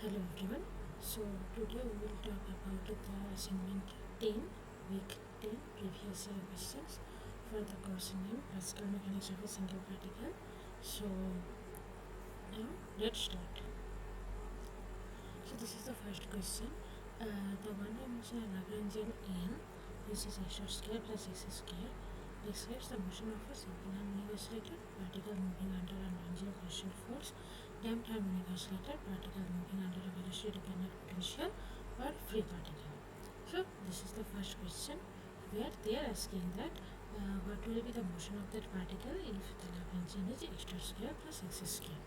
Hello everyone. So today we will talk about the assignment 10, week 10 previous year questions for the course name Classical Mechanics of a Single Particle. So now let's start. So this is the first question. The one-dimensional Lagrangian n, this is x square plus x square, describes the motion of a simple harmonic oscillator particle moving under a non-zero partial force, damped harmonic oscillator particle moving under a velocity dependent potential, or free particle. So this is the first question where they are asking that what will be the motion of that particle if the Lagrangian is x square plus x square.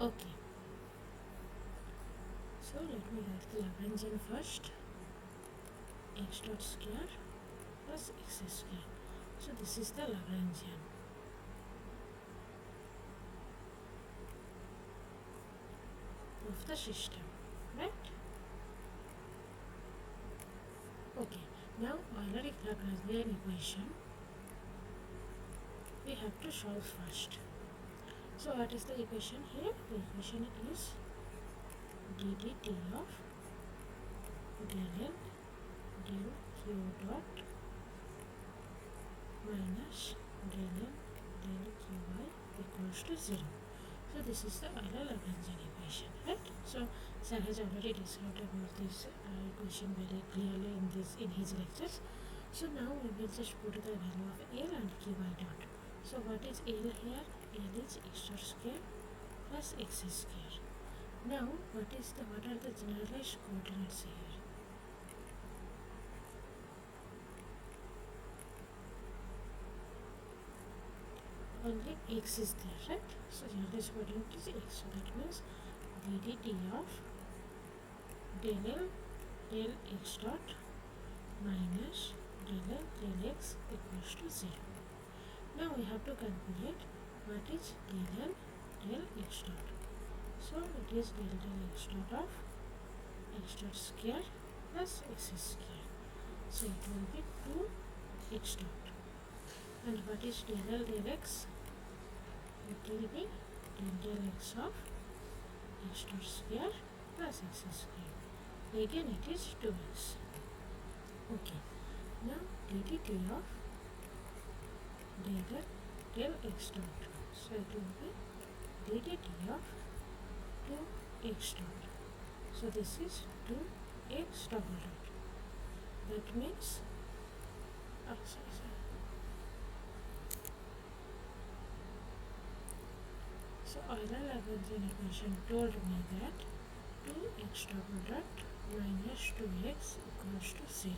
Okay. So let me write the Lagrangian first. X dot square plus x square. So this is the Lagrangian. Of the system, right? Okay, now Euler-Lagrangian equation we have to solve first. So what is the equation here? The equation is ddt of del L del Q dot minus del L del Qy equals to 0. So this is the Euler-Lagrangian equation, right? So Sir has already described about this equation very clearly in his lectures. So now we will just put the value of L and Qy dot. So what is L here? L is x square plus x square. Now what are the generalized coordinates here? Only x is there, right? So generalized coordinate is x. So that means ddt of del L del x dot minus del L del x equals to 0. Now we have to calculate what is del L del x dot. So it is del x dot of x dot square plus x square. So it will be 2x dot. And what is del L del x? It will be del x of x dot square plus x square. Again it is 2x. Okay. Now ddt of del x dot. So it will be ddt of 2x dot. So this is 2x double dot. That means so Euler-Lagrangian equation told me that 2x double dot minus 2x equals to 0.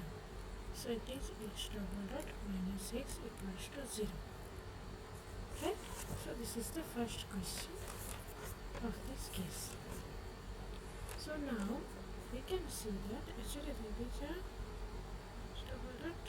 So it is x double dot minus x equals to 0. Right? So this is the first question of this case. So now we can see that actually there is a x double dot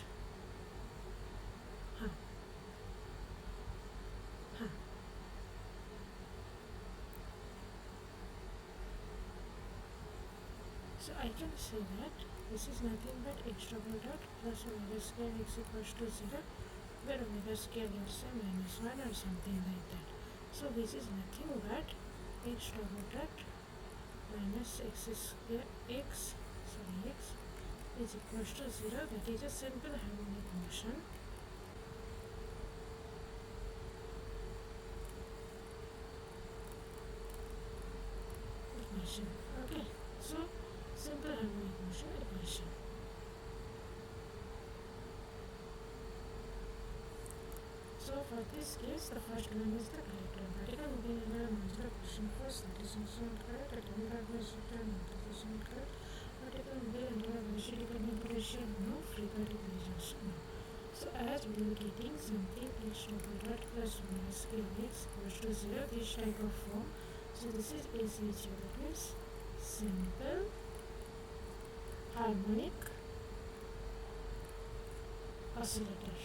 So I can say that this is nothing but x double dot plus omega square x equals to 0, where omega square let's say minus 1 or something like that. So this is nothing but x double dot minus x square x is equals to 0. That is a simple harmonic motion. Okay, so simple harmonic motion equation. So for this case, the first one is the correct one. Particle moving under a non-zero position force, that is also not correct. Atomic velocity, that is not correct. Particle moving under a velocity dependent potential, no. Free particle is also no. So as we are getting something x double dot plus omega square x equals to 0, this type of form. So this is ACHO, that means simple harmonic oscillator.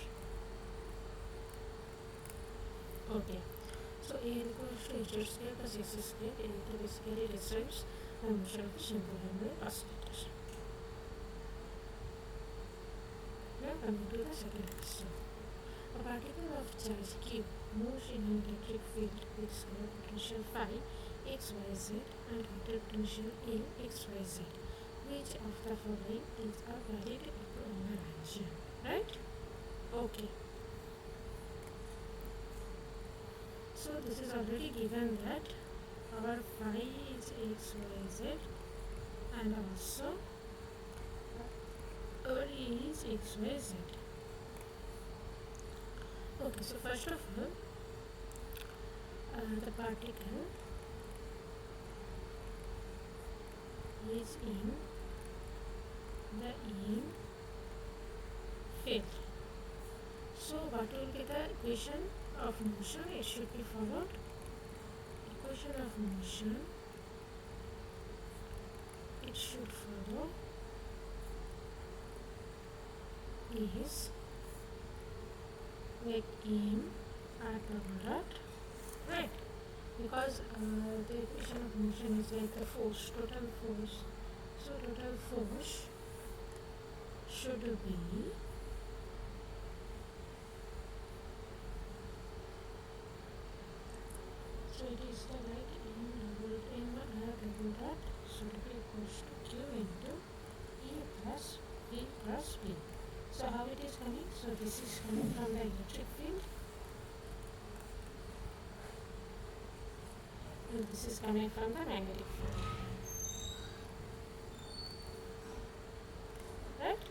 Okay, so A equals to h square plus x square. It basically describes the motion of the simple harmonic oscillator. Now coming to the second question. A particle of charge Q moves in an electric field with scalar potential phi xyz and vector potential A xyz. Which of the following is a valid Lagrangian? Right? Okay. So this is already given that our phi is xyz and also our E is xyz. Okay, so first of all, the particle is in the EM field. So what will be the equation of motion? It should be followed. Equation of motion, it should follow is like EM at double dot, right? Because the equation of motion is like the force, total force. So total force should be so it is the like M double dot should be equals to Q into E plus V plus B. So how it is coming? So this is coming from the electric field and this is coming from the magnetic field. Right?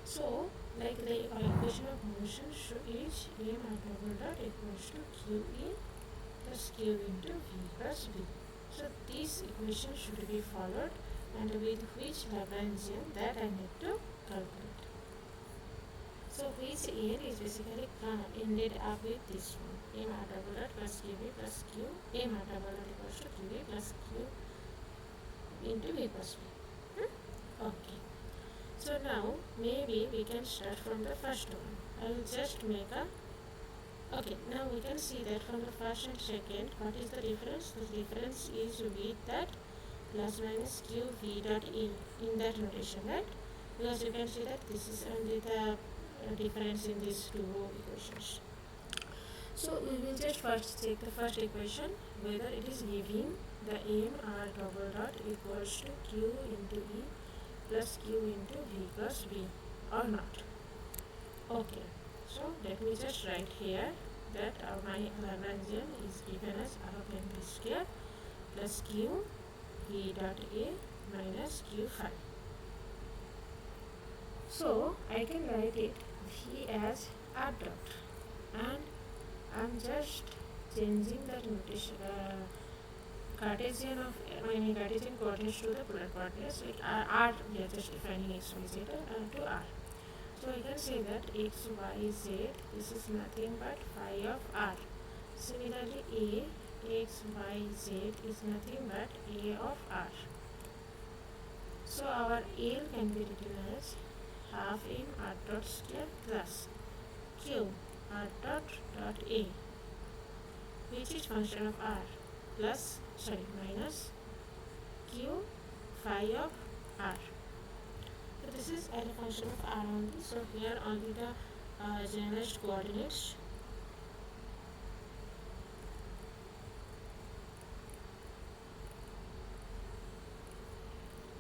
So like the equation of motion is M at double dot equals to QE plus Q into V plus B. So this equation should be followed, and with which Lagrangian that I need to calculate. So which N is basically ended up with this one, M r double dot plus QV plus Q, M r double dot equals to QV plus Q into V plus V. Okay. So now maybe we can start from the first one. I will just make a okay, now we can see that from the first and second, what is the difference? The difference is with that plus minus q v dot in that notation, right? Because you can see that this is only the difference in these two equations. So we will just first take the first equation, whether it is giving the m r double dot equals to q into e plus q into v plus b or not. Okay. So let me just write here that my Lagrangian is given as r of n p square plus q v dot a minus q phi. So I can write it v as r dot, and I'm just changing the notation Cartesian coordinates to the polar coordinates, like r we are just defining x, y, z to r. So you can say that x, y, z, this is nothing but phi of r. Similarly, x, y, z is nothing but a of r. So our L can be written as half m r dot square plus q r dot a, which is function of r, minus q phi of r. So this is as a function of r only. So here only the generalized coordinates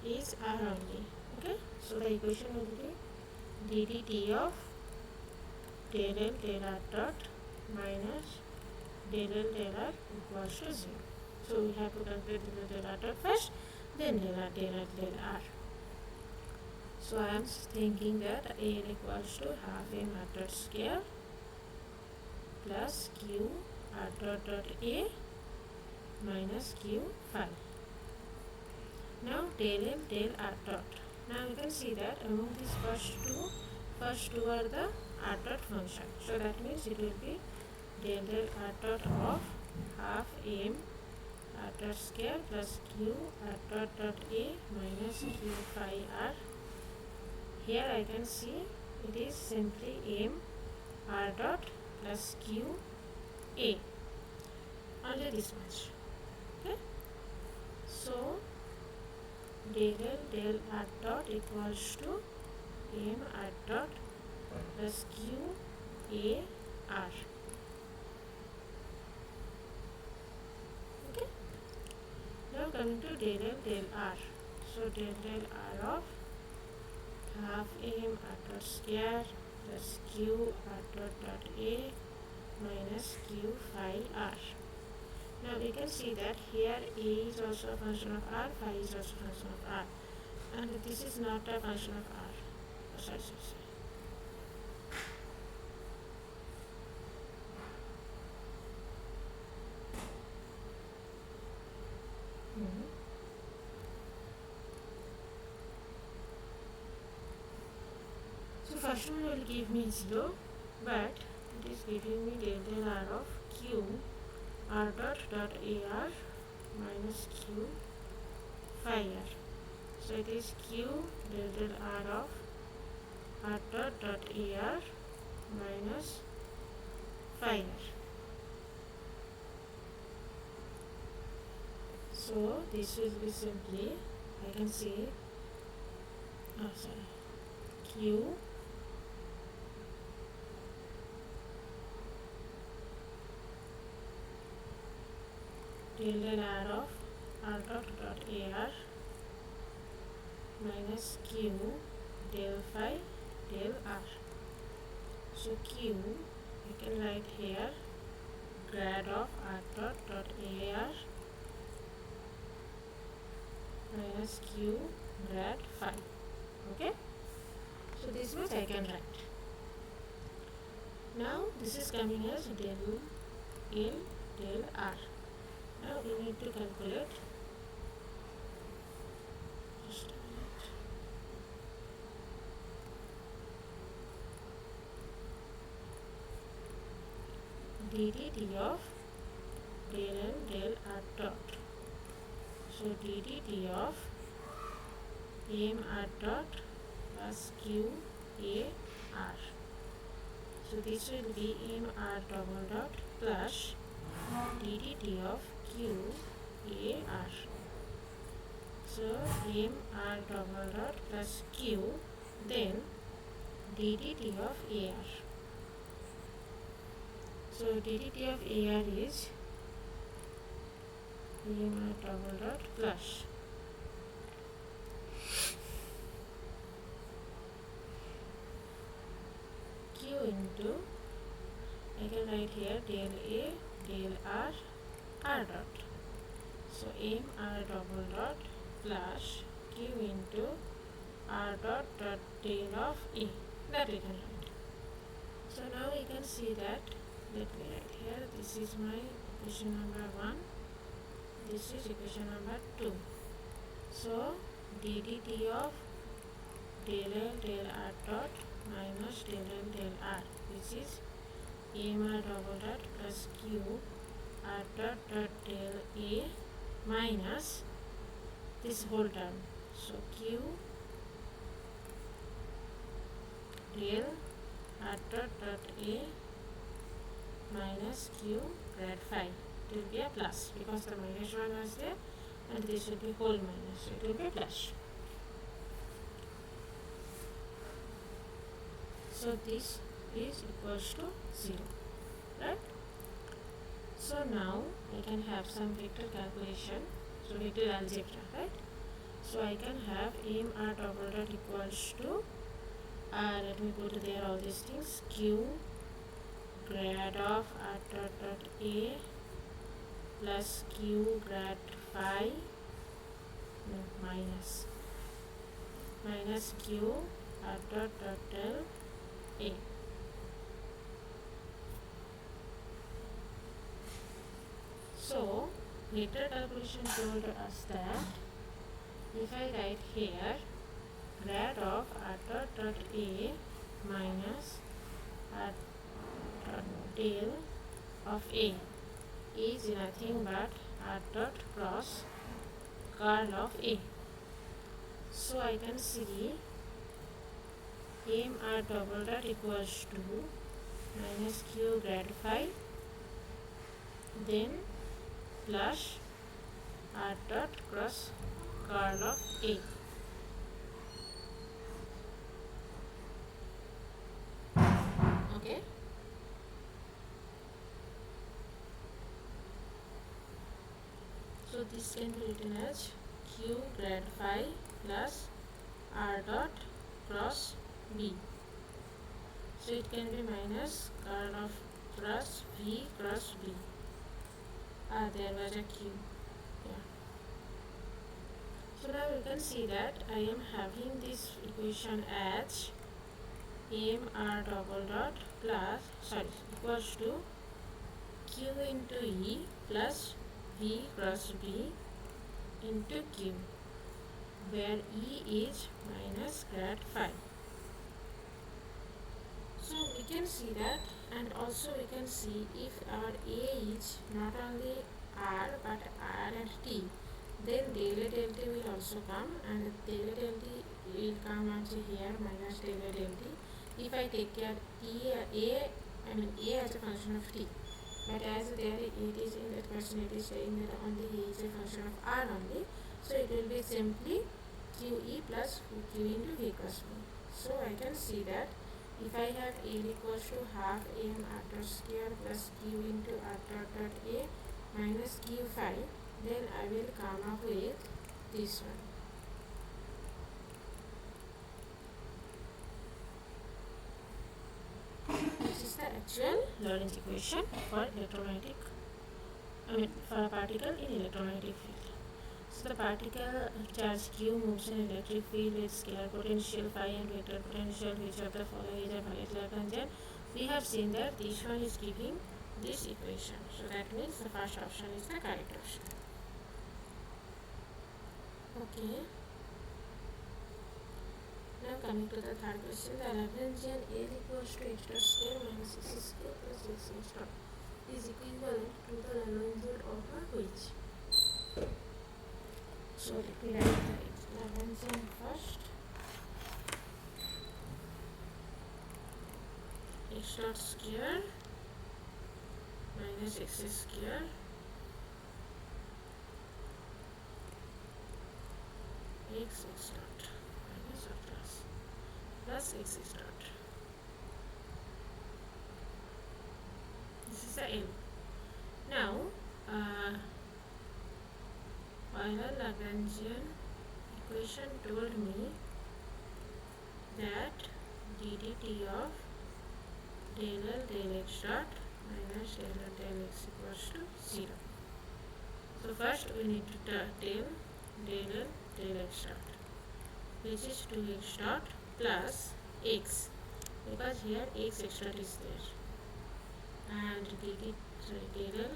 is r only. Okay. So the equation will be ddt of del L del r dot minus del L del r equals to 0. So we have to calculate del L del r dot first, then del R del r. So I am thinking that n equals to half m r dot square plus q r dot a minus q phi. Now del m del r dot. Now you can see that among these first two are the r dot function. So that means it will be del r dot of half m r dot square plus q r dot a minus q phi r. Here I can see it is simply m r dot plus q a, only this much. Okay. So del L del r dot equals to m r dot plus q a r. Okay. coming to del L del R. So del R of half m r dot square plus q r dot a minus q phi r. Now we can see that here a is also a function of r, phi is also a function of r, and this is not a function of r. Sorry. So first one will give me 0, but it is giving me del r of q r dot ar minus q phi r. So it is q del r of r dot ar minus phi r. So this will be simply, I can say, q del r of r dot ar minus q del phi del r. So q, I can write here grad of r dot ar minus q grad phi. Okay, so this much I can write. Now this is coming as del L del r. Now we need to calculate. Just a minute. ddt of del L del r dot. So ddt of m r dot plus q a r. So this will be m r double dot plus ddt of q a r. So m r double dot plus q, then ddt of a r. So ddt of a r is m r double dot plus q into, I can write here del a del r r dot. So m r double dot plus q into r dot del of a, that we can write. So now we can see that, let me write here, this is my equation number 1, this is equation number 2. So ddt of del L del r dot minus del L del r, which is m r double dot plus q r dot del a minus this whole term. So q del r dot a minus q grad phi. It will be a plus because the minus 1 was there and this will be whole minus, so it will be plus. So this is equals to 0, right? So now I can have some vector calculation, so vector algebra, right? So I can have m r double dot equals to, let me put there all these things, q grad of r dot a plus q grad phi, no, minus q r dot del a. So vector calculation told us that if I write here grad of r dot a minus r dot del of a is nothing but r dot cross curl of a. So I can see m r double dot equals to minus q grad phi, then plus r dot cross curl of a. Okay. So this can be written as q grad phi plus r dot cross b. So it can be minus curl of plus v cross b. There was a q. Yeah. So now you can see that I am having this equation as mr double dot equals to q into e plus v cross b into q, where e is minus grad phi. So we can see that, and also we can see if our a is not only r but r and t, then del A del T will also come, and del A del T will come as here minus del A del T if I take care a as a function of t. But as there it is in that question, it is saying that only a is a function of r only, so it will be simply qe plus q into v cross b. So I can see that if I have a equals to half m r dot square plus q into r dot dot a minus q phi, then I will come up with this one. This is the actual Lorentz equation for for a particle in electromagnetic field. So the particle charge q moves in electric field with scalar potential phi and vector potential. Which of the following is a valid Lagrangian? We have seen that this one is giving this equation. So that means the first option is the correct option. Okay. Now coming to the third question, the Lagrangian L equals to x dot square minus x square plus x dot is equivalent to the Lagrangian of which? So let me write the Lagrangian first. X dot square minus x square x dot minus or plus x dot. This is the L. Now, Euler Lagrangian equation told me that ddt of del L del x dot minus del L del x equals to 0. So first we need to del L del x dot, which is 2x dot plus x, because here x dot is there, and del L del L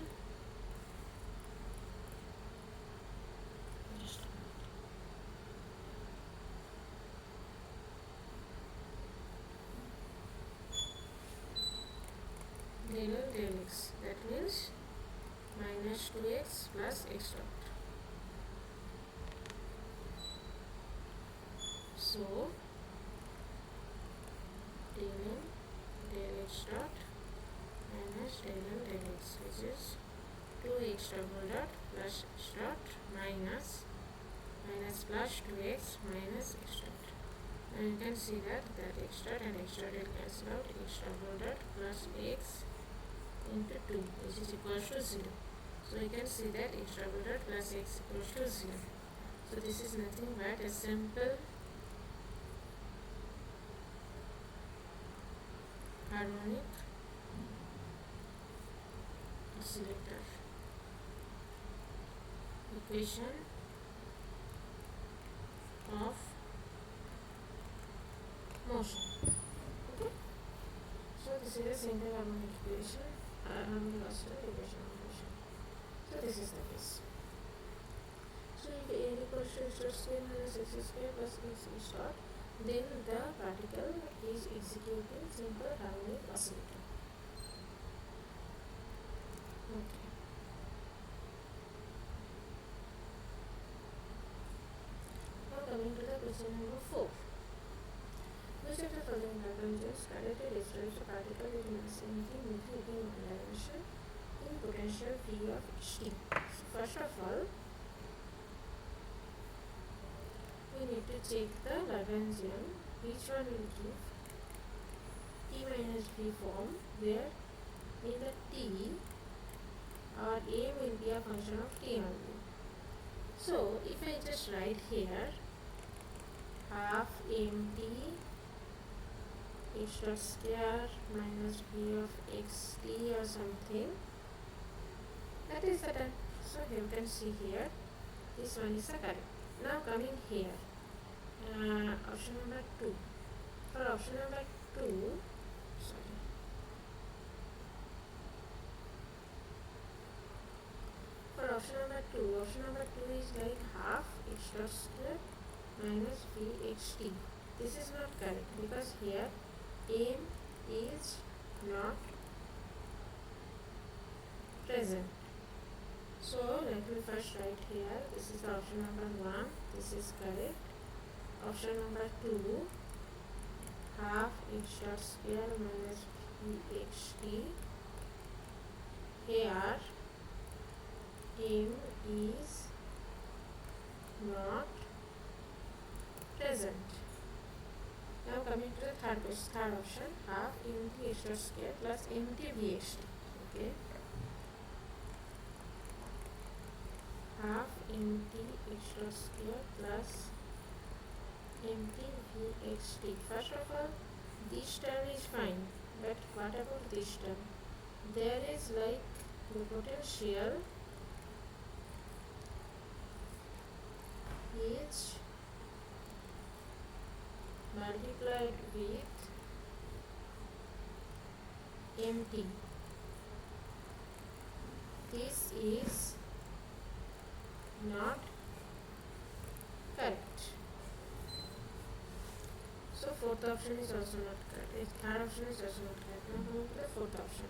del x, that means minus 2x plus x dot. So del L del x dot minus del L del x, which is 2x double dot plus x dot minus plus 2x minus x dot. And you can see that x dot and x dot will cancel out, x double dot plus x into 2, which is equals to 0. So you can see that x double dot plus x equals to 0. So this is nothing but a simple harmonic oscillator equation of motion. Okay. So this is a simple harmonic equation, harmonic oscillator equation of motion. So this is the case. So if A equals to x dot square minus x square plus x dot, then the particle is executing simple harmonic oscillator. Okay. Now coming to the question number 4. Which of the following Lagrangians correctly describes a particle with mass m moving in one dimension in potential V of t? So first of all, we need to check the Lagrangian, which one will give t minus b form, where in the t our a will be a function of t only. So if I just write here half mt h dot square minus v of xt or something, that is the done. So you can see here this one is the correct. Now coming here, option number 2. For option number 2, sorry, for option number 2 is like half h dot square minus vht. This is not correct because here m is not present. So let me first write here, this is the option number 1, this is correct. Option number 2, half h dot square minus vht. Here m is not present. Now coming to the third option, half mt h dot square plus mt vht. Okay, half mt h dot square plus mt vht. First of all, this term is fine, but what about this term? There is like the potential is multiplied with mt. This is not correct. So fourth option is also not correct. Third option is also not correct. Now move to the fourth option.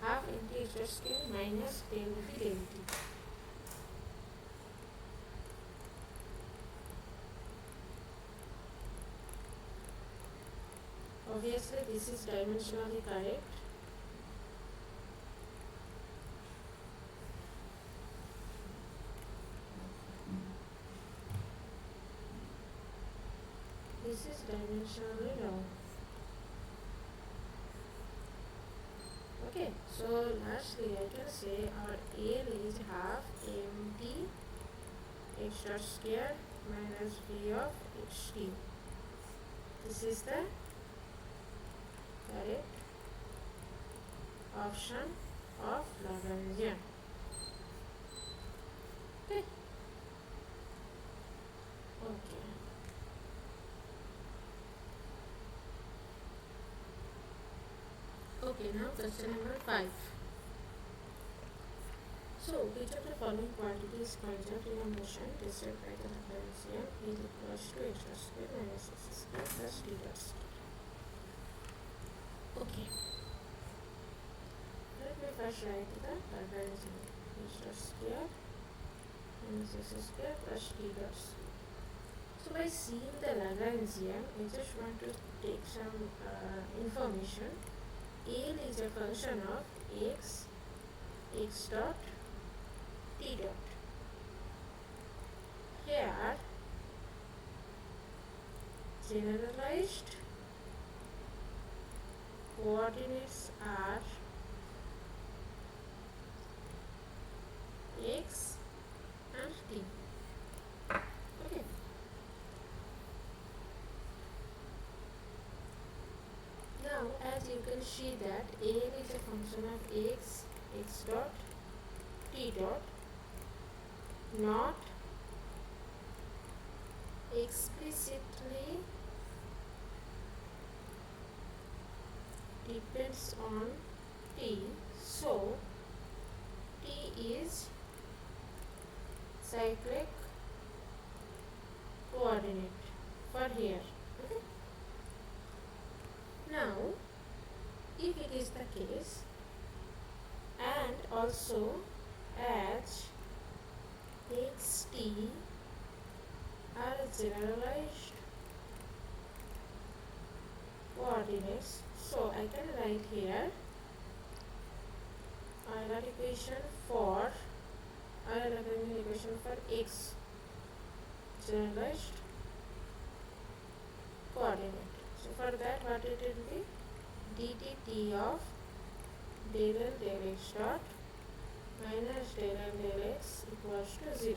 Half mt h dot square minus del v del t. Obviously this is dimensionally correct. This is dimensionally wrong. Okay, so lastly I can say our L is half mt h dot square minus v of ht. This is the correct option of Lagrangian. Okay. Okay. Okay, now question number 5. So, which of the following quantities conserved in a motion described by the Lagrangian is equals to x dot square minus x square plus d dot square? Okay. Let me first write the Lagrangian. H dot square minus x square plus d dot square. So by seeing the Lagrangian, I just want to take some information. L is a function of x dot t dot. Here generalized coordinates are x and t. Okay. Now as you can see that A is a function of x dot t dot, not explicitly depends on t, so t is cyclic coordinate for here. Okay. Now if it is the case, and also as x t are generalized coordinates, so I can write here Euler equation for x generalized coordinate. So for that, what it will be? Dt of del L del x dot minus del L del x equals to 0.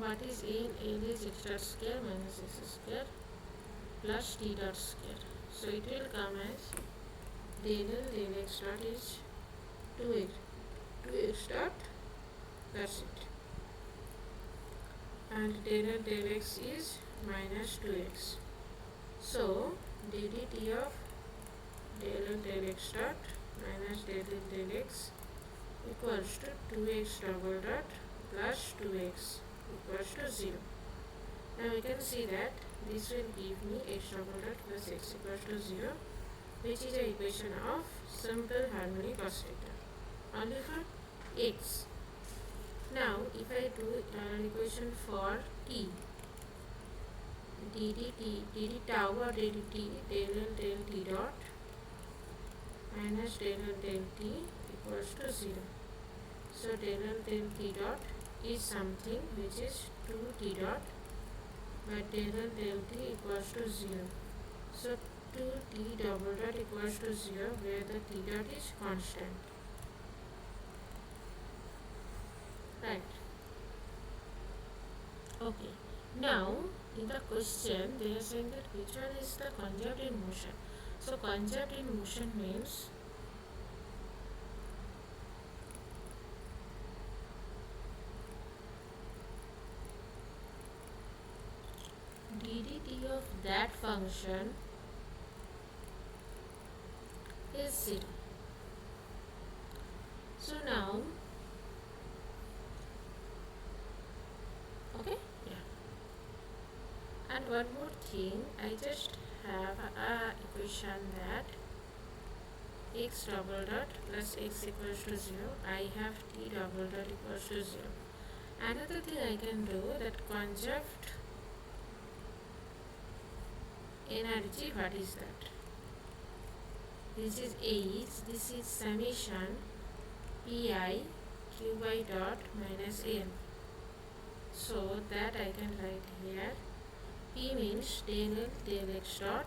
what is L? L is x dot square minus x square plus t dot square. So it will come as del L del x dot is 2x dot, that's it, and del L del x is minus 2x. So ddt of del L del x dot minus del L del x equals to 2x double dot plus 2x equals to 0. Now we can see that this will give me x double dot plus x equals to 0, which is an equation of simple harmonic oscillator only for x. Now if I do an equation for t, dd tau or dt del L del t dot minus del L del t equals to 0. So del L del t dot is something which is 2t dot, but del L del t equals to 0. So 2t double dot equals to 0, where the t dot is constant. Right. Okay. Now in the question they are saying that which one is the conserved in motion. So conserved in motion means ddt of that function is 0. So now, okay, yeah. And one more thing, I just have a equation that x double dot plus x equals to 0. I have t double dot equals to 0. Another thing I can do, that conserved energy, what is that? This is H, this is summation pi q by dot minus n. So that I can write here, p means del L del x dot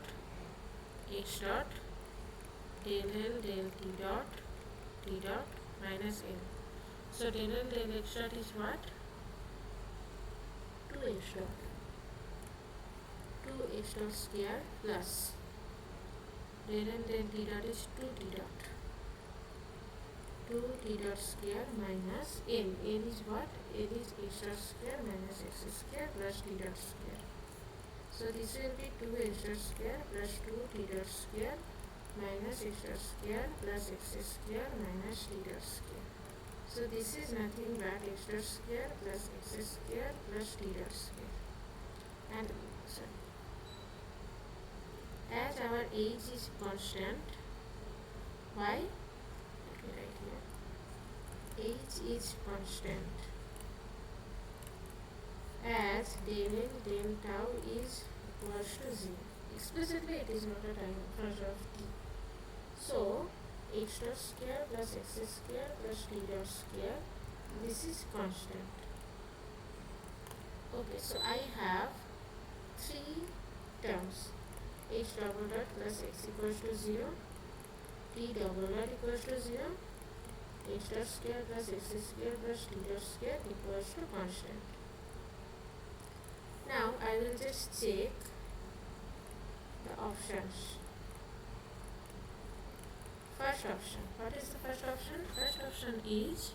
del L del t dot minus n. So del L del x dot is what? 2x dot. 2x dot square plus del L del t dot is 2t dot. 2t dot square minus n. n is what? n is x dot square minus x square plus t dot square. So this will be 2x dot square plus 2t dot square minus x dot square plus x square minus t dot square. So this is nothing but x dot square plus x square plus t dot square. And sorry, as our h is constant, why? Let me write here. H is constant as del L del tau is equals to 0. Explicitly it is not a time function of t. So x dot square plus x square plus t dot square, this is constant. Okay, so I have three terms: h double dot plus x equals to 0, t double dot equals to 0, h dot square plus x square plus t dot square equals to constant. Now I will just check the options. First option. What is the first option? First option is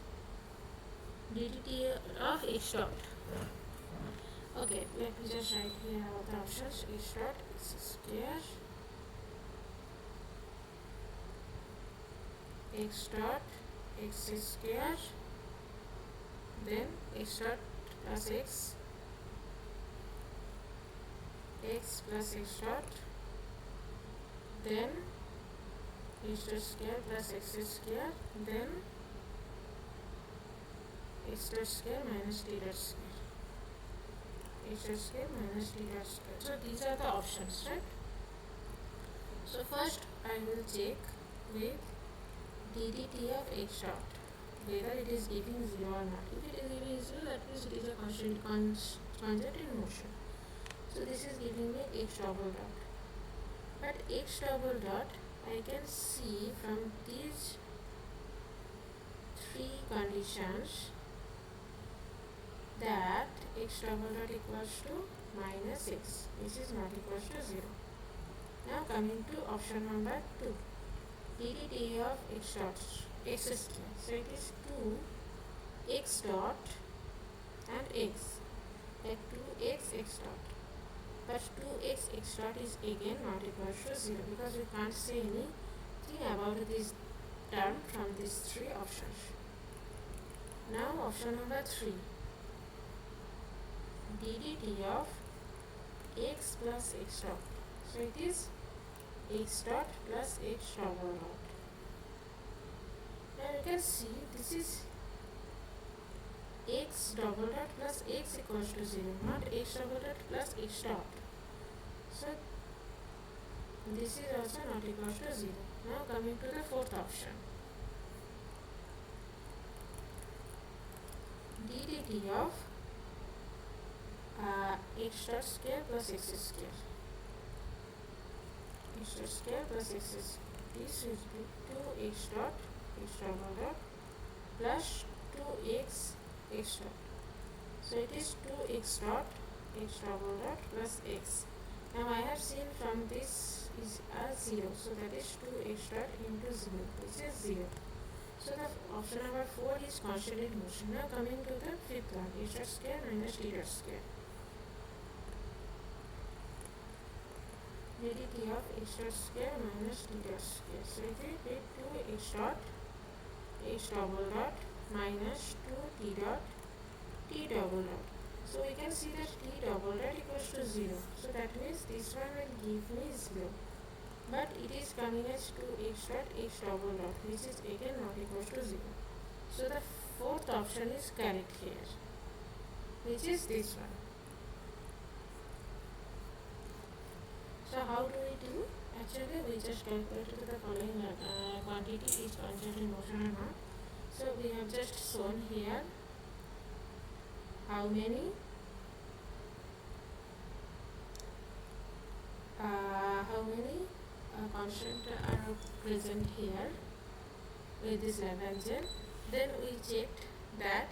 ddt of x dot. Okay, let me just write here all the options. X dot x square, x dot x square, then x dot plus x plus x dot, then x dot square plus x square, then x dot square minus t dot square, x dot square minus t dot square. So these are the options, right? So first I will check with ddt of x dot whether it is giving 0 or not. If it is giving 0, that means it is a constant in motion. So this is giving me x double dot. But x double dot, I can see from these three conditions that x double dot equals to minus x, which is not equals to 0. Now coming to option number 2, ddt of x dot x square. So it is 2x dot and x, like 2x x dot. But 2x x dot is again not equal to 0 because we can't say anything about this term from these three options. Now option number 3, ddt of x plus x dot. So it is x dot plus x double dot. Now you can see this is x double dot plus x equals to 0, not x double dot plus x dot. So this is also not equal to 0. Now coming to the fourth option, ddt of x dot square plus x square. X dot square plus x square. This will be 2x dot x double dot plus 2x x dot. So it is 2x dot x double dot plus x. Now I have seen from this is a 0, so that is 2x dot into 0, which is 0. So the option number 4 is constant in motion. Now coming to the fifth one, h dot square minus d dot square. ddt of h dot square minus d dot square. So it will be 2h dot h double dot minus 2t dot t double dot. So we can see that t double dot equals to 0. So that means this one will give me 0. But it is coming as 2h dot h double dot, which is again not equals to 0. So the fourth option is correct here, which is this one. So how do we do? Actually we just calculated the following quantity is constant in motion or not. So we have just shown here how many constant are present here with this Lagrangian. Then we checked that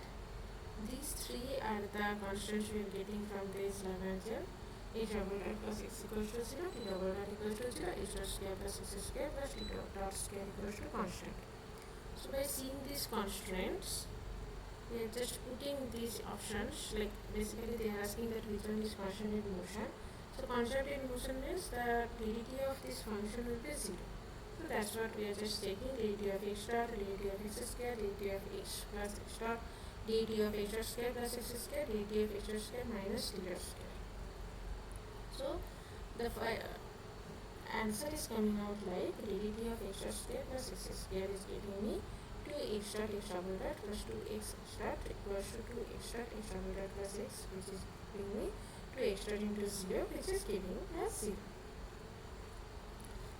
these three are the constants we are getting from this Lagrangian. H double dot plus x equals to 0, t double dot equals to 0, h dot square plus x square plus t dot square equals to constant. So by seeing these constraints, we are just putting these options, like basically they are asking that which one is constant in motion. So constant in motion means the ddt of this function will be 0. So that's what we are just taking, ddt of h dot, ddt of x square, ddt of h plus h dot, ddt of h dot square plus x square, ddt of h dot square minus t dot square. So the answer is coming out like ddt of h dot square plus x square is giving me 2h dot h double dot plus 2x dot equals to 2h dot h double dot plus x, which is giving me 2h dot into 0, which is giving as 0.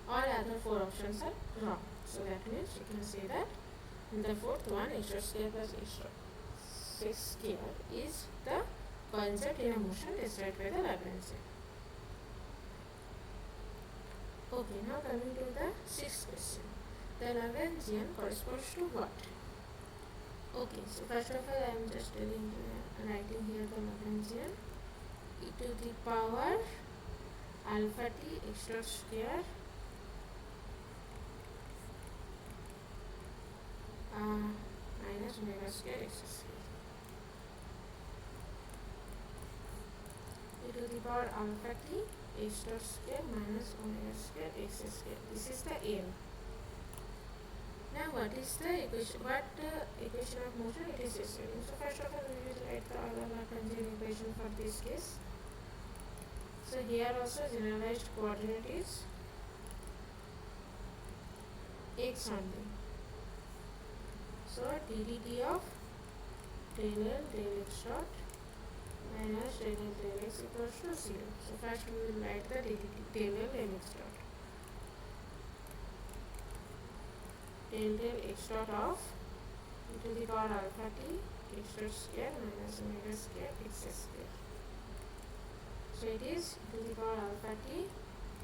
All other four options are wrong. So that means you can say that the fourth one, h dot square plus h dot square, is the concept in a motion described by the Lagrangian. Okay, now coming to the sixth question. The Lagrangian corresponds to what? Okay, so first of all I am just writing here the Lagrangian. E to the power alpha t x dot square minus omega square x square. E to the power alpha t x dot square minus omega square x square. This is the M. Now what is the equation? Equation of motion? It is this. So first of all we will write the Lagrangian equation for this case. So here also generalized coordinate is x only. So ddt of del L del x dot minus del L del x equals to 0. So first we will write the ddt del L del x dot. Del x dot of e to the power alpha t x dot square minus omega square x square. So it is e to the power alpha t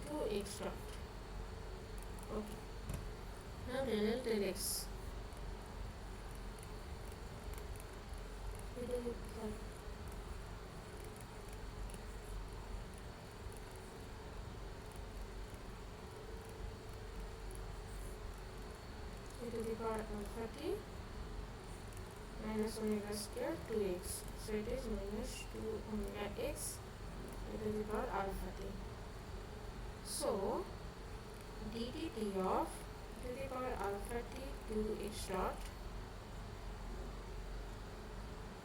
to x dot. Okay. Now del L del x. to the power alpha t minus omega square 2x. So it is minus 2 omega x e to the power alpha t. So ddt of e to the power alpha t 2x dot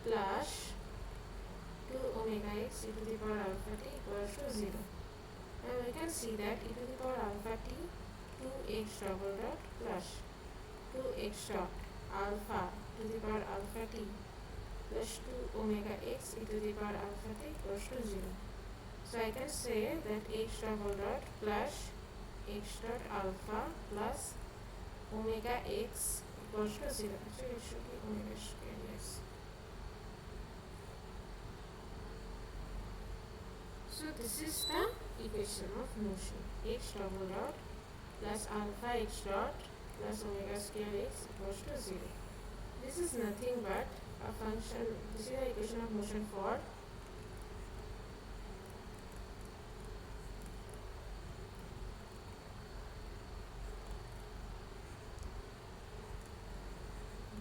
plus 2 omega x e to the power alpha t equals to 0. Now we can see that e to the power alpha t 2x double dot plus 2x dot alpha to the power alpha t plus 2 omega x e to the power alpha t equals to 0. So I can say that x double dot plus x dot alpha plus omega x equals to 0. Actually it should be omega square, yes. So this is the equation of motion. X double dot plus alpha x dot plus omega square x equals to 0. This is nothing but a function. This is the equation of motion for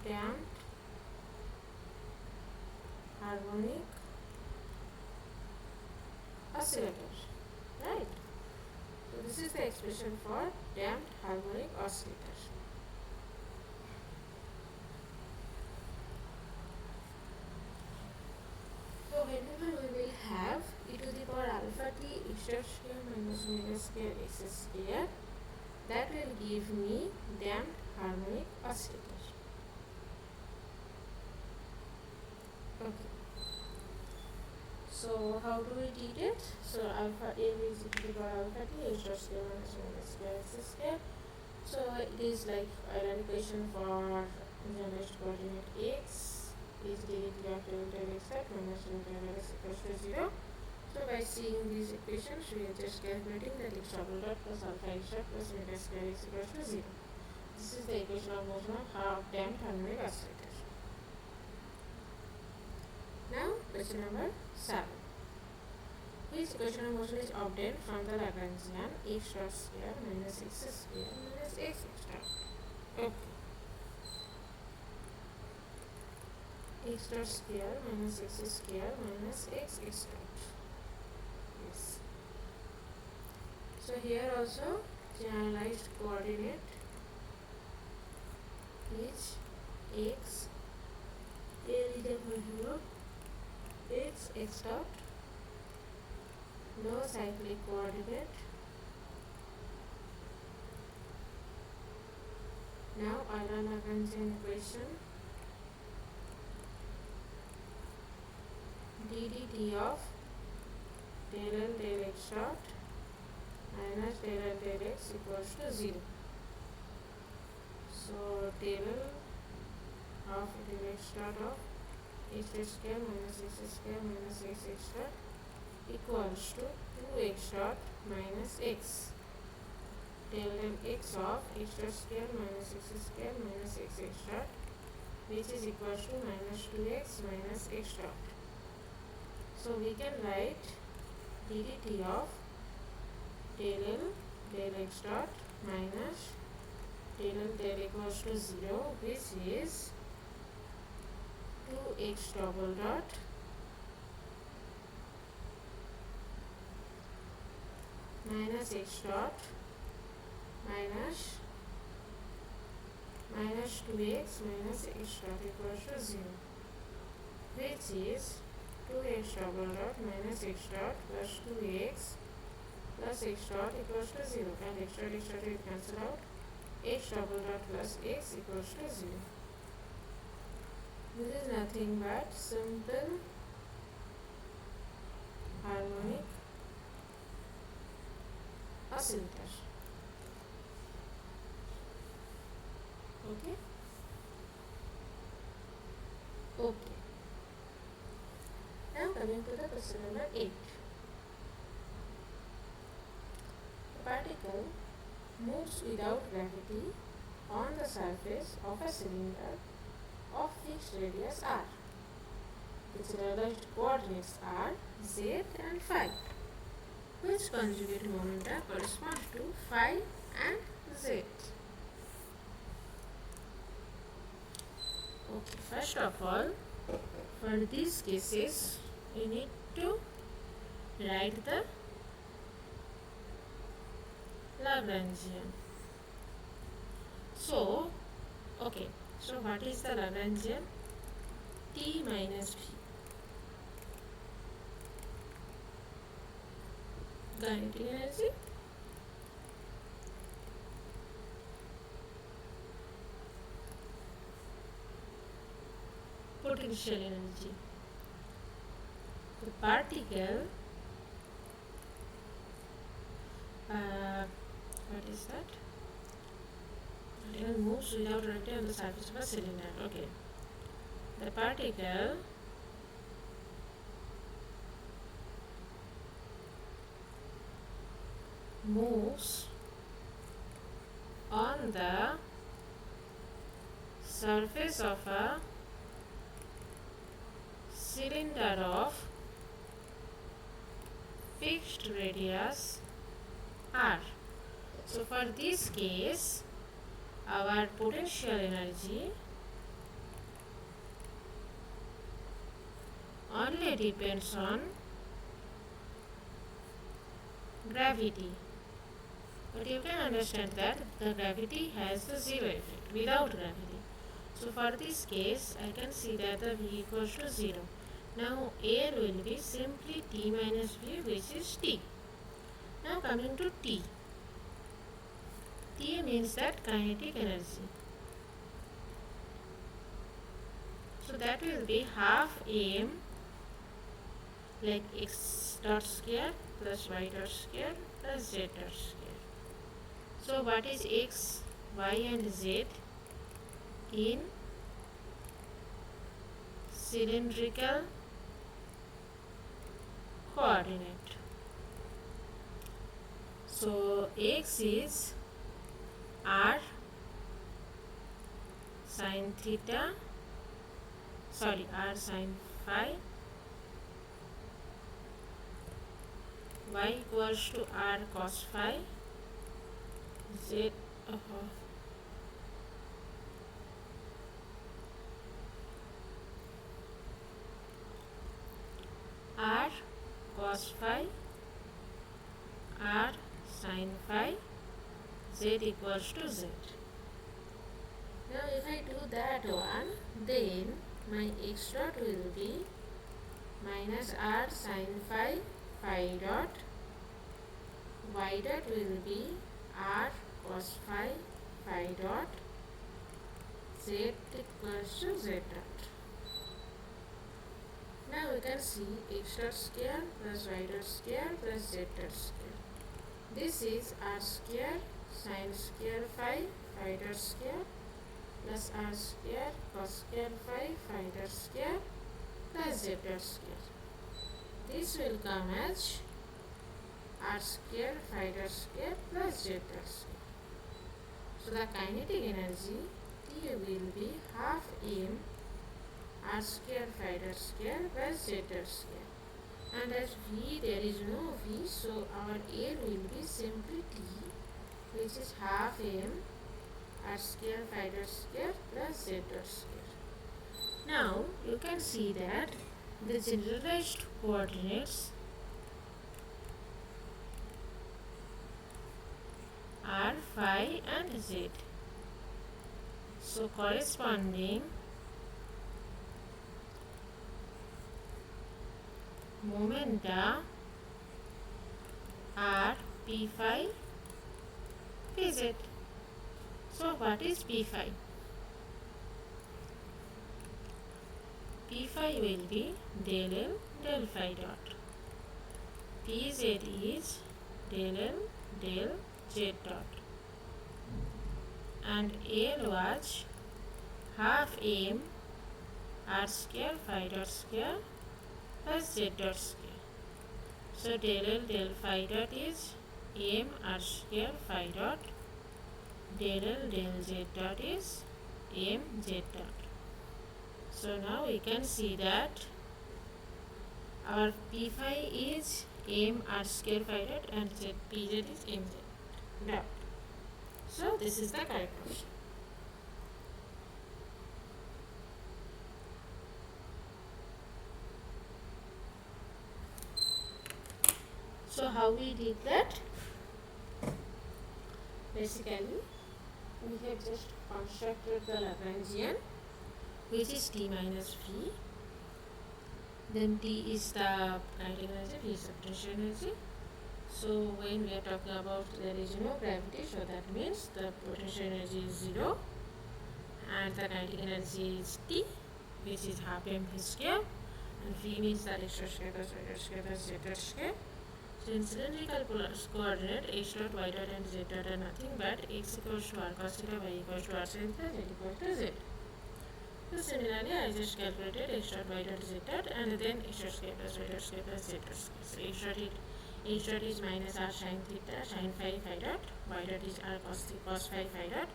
damped harmonic oscillator, right? So this is the expression for damped harmonic oscillator. So whenever we will have e to the power alpha t x dot square minus omega square x square, that will give me damped harmonic oscillator. Okay. So how do we treat it? So alpha a is e to the power alpha t x dot square minus omega square x square. So it is like an equation for generalized coordinate x is derivative of del del x hat minus del del x equals to 0. So by seeing these equations, we are just calculating that x double dot plus alpha x dot plus omega square x equals to 0. This is the equation of motion of half damped harmonic oscillator. Now question number 7. Which equation of motion is obtained from the Lagrangian x dot square minus x square minus x dot? Okay. X dot square minus x square minus x dot. Yes. So here also generalized coordinate is x. Here is the value of x dot. No cyclic coordinate. Now Euler Lagrangian equation ddt of del L del x dot minus del L del x equals to 0. So del L of del x dot of x square minus x dot equals to 2x dot minus x. Del del x of x dot square minus x dot, which is equals to minus 2x minus x dot. So we can write ddt of del L del x dot minus del L del equals to 0, which is 2x double dot minus x dot minus 2x minus x dot equals to 0, which is 2x double dot minus x dot plus 2x plus x dot equals to 0, and x dot will cancel out. X double dot plus x equals to 0. This is nothing but simple harmonic oscillator. Okay. Now coming to the question number 8. A particle moves without gravity on the surface of a cylinder of fixed radius r. Its realized coordinates are z and phi. Which conjugate momenta correspond to phi and z? First of all, for these cases, we need to write the Lagrangian. So, okay, so what is the Lagrangian? T minus V. Kinetic energy potential energy. The particle, what is that? Particle moves without gravity on the surface of a cylinder. Okay. The particle moves on the surface of a cylinder of fixed radius r. So for this case, our potential energy only depends on gravity. But you can understand that the gravity has the zero effect without gravity. So for this case, I can see that the V equals to 0. Now air will be simply T minus V, which is T. Now coming to T. T means that kinetic energy. So that will be half m, like x dot square plus y dot square plus z dot square. So what is x, y and z in cylindrical coordinate? So x is r sin theta, r sin phi, y equals to r cos phi, z r cos phi, r sin phi, z equals to z. Now if I do that one, then my x dot will be minus r sin phi, phi dot, y dot will be r cos phi, phi dot, z equals to z dot. Now we can see x dot square plus y dot square plus z dot square. This is r square sin square phi, phi dot square plus r square cos square phi, phi dot square plus z dot square. This will come as r square phi dot square plus z dot square. So the kinetic energy T will be half m r square phi dot square plus z dot square. And as V, there is no V, so our air will be simply T, which is half m r square phi dot square plus z dot square. Now you can see that the generalized coordinates are phi and z. So corresponding momenta are p phi, pz. So what is p phi? P phi will be del L del phi dot. Pz is del L del z dot. And L was half m r square phi dot square plus z dot square. So del L del phi dot is m r square phi dot, del L del z dot is m z dot. So now we can see that our p phi is m r square phi dot and pz is mz dot. So this is the correct question. So how we did that? Basically, we have just constructed the Lagrangian, which is T minus V. Then T is the kinetic energy, V is the potential energy. So when we are talking about there is no gravity, so that means the potential energy is 0 and the kinetic energy is T, which is half mv square, and V means that x square plus y square plus z square. So in cylindrical polar coordinate, x dot, y dot and z dot are nothing but x equals to r cos theta, y equals to r sin theta, z equals to z. So similarly, I just calculated x dot, y dot, z dot, and then x dot square plus y dot square plus z dot square. So x dot is minus r sin theta, sin phi phi dot, y dot is r cos phi phi dot,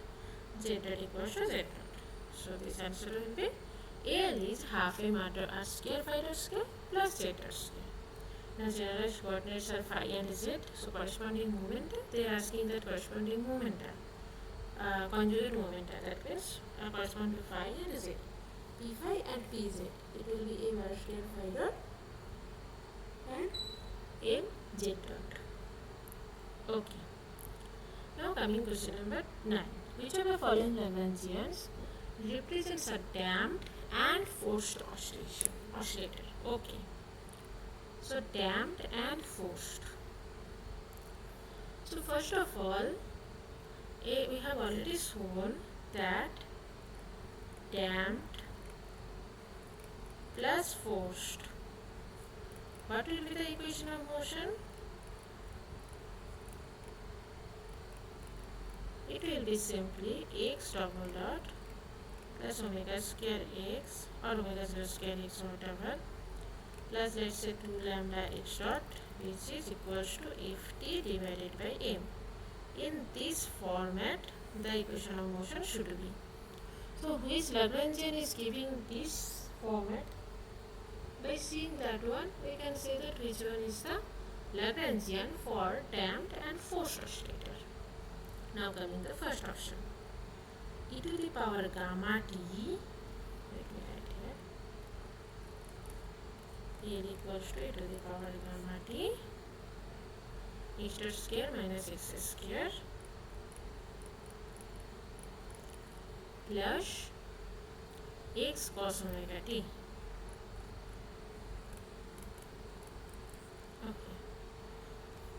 z dot equals to z dot. So this answer will be L is half m r square phi dot square plus z dot square. Now generalized coordinates are phi and z, so corresponding momenta, they are asking that corresponding momenta, conjugate momenta, that means correspond to phi and z. P phi and pz, it will be m r square phi dot and m z dot. Okay. Now coming question number 9. Which of the following Lagrangians represents a damped and forced oscillator? Okay. So damped and forced. So first of all, we have already shown that damped plus forced, what will be the equation of motion? It will be simply x double dot plus omega square x or omega 0 square x or whatever, plus let's say 2 lambda x dot, which is equals to ft divided by m. In this format, the equation of motion should be. So which Lagrangian is giving this format? By seeing that one, we can say that which one is the Lagrangian for damped and forced oscillator. Now coming the first option, e to the power gamma t, let me write here, L equals to e to the power gamma t, x dot square minus x square plus x cos omega t. Okay.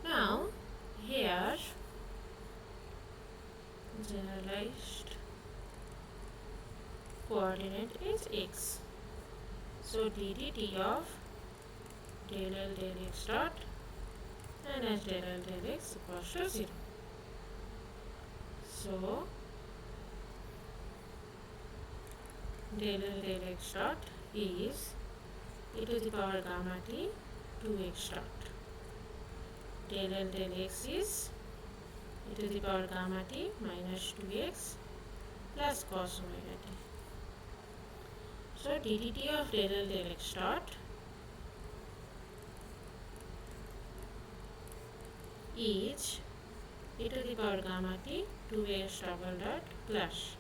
Now here generalized coordinate is x. So ddt of del L del x dot and as del L del x equals to 0. So del L del x dot is e to the power gamma t 2x dot. Del L del x is e to the power gamma t minus 2x plus cos omega t. So ddt of del L del x dot is e to the power gamma t 2x double dot plus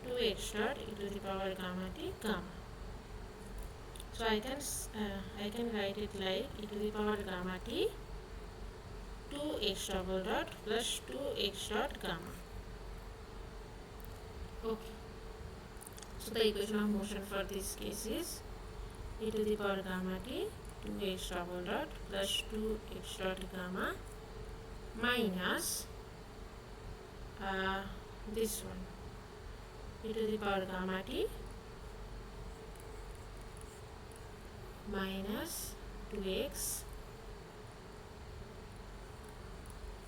2x dot e to the power gamma t gamma. So I can write it like e to the power gamma t 2x double dot plus 2x dot gamma. Okay. So the equation of motion for this case is e to the power gamma t 2x double dot plus 2x dot gamma minus this one, e to the power gamma t minus 2x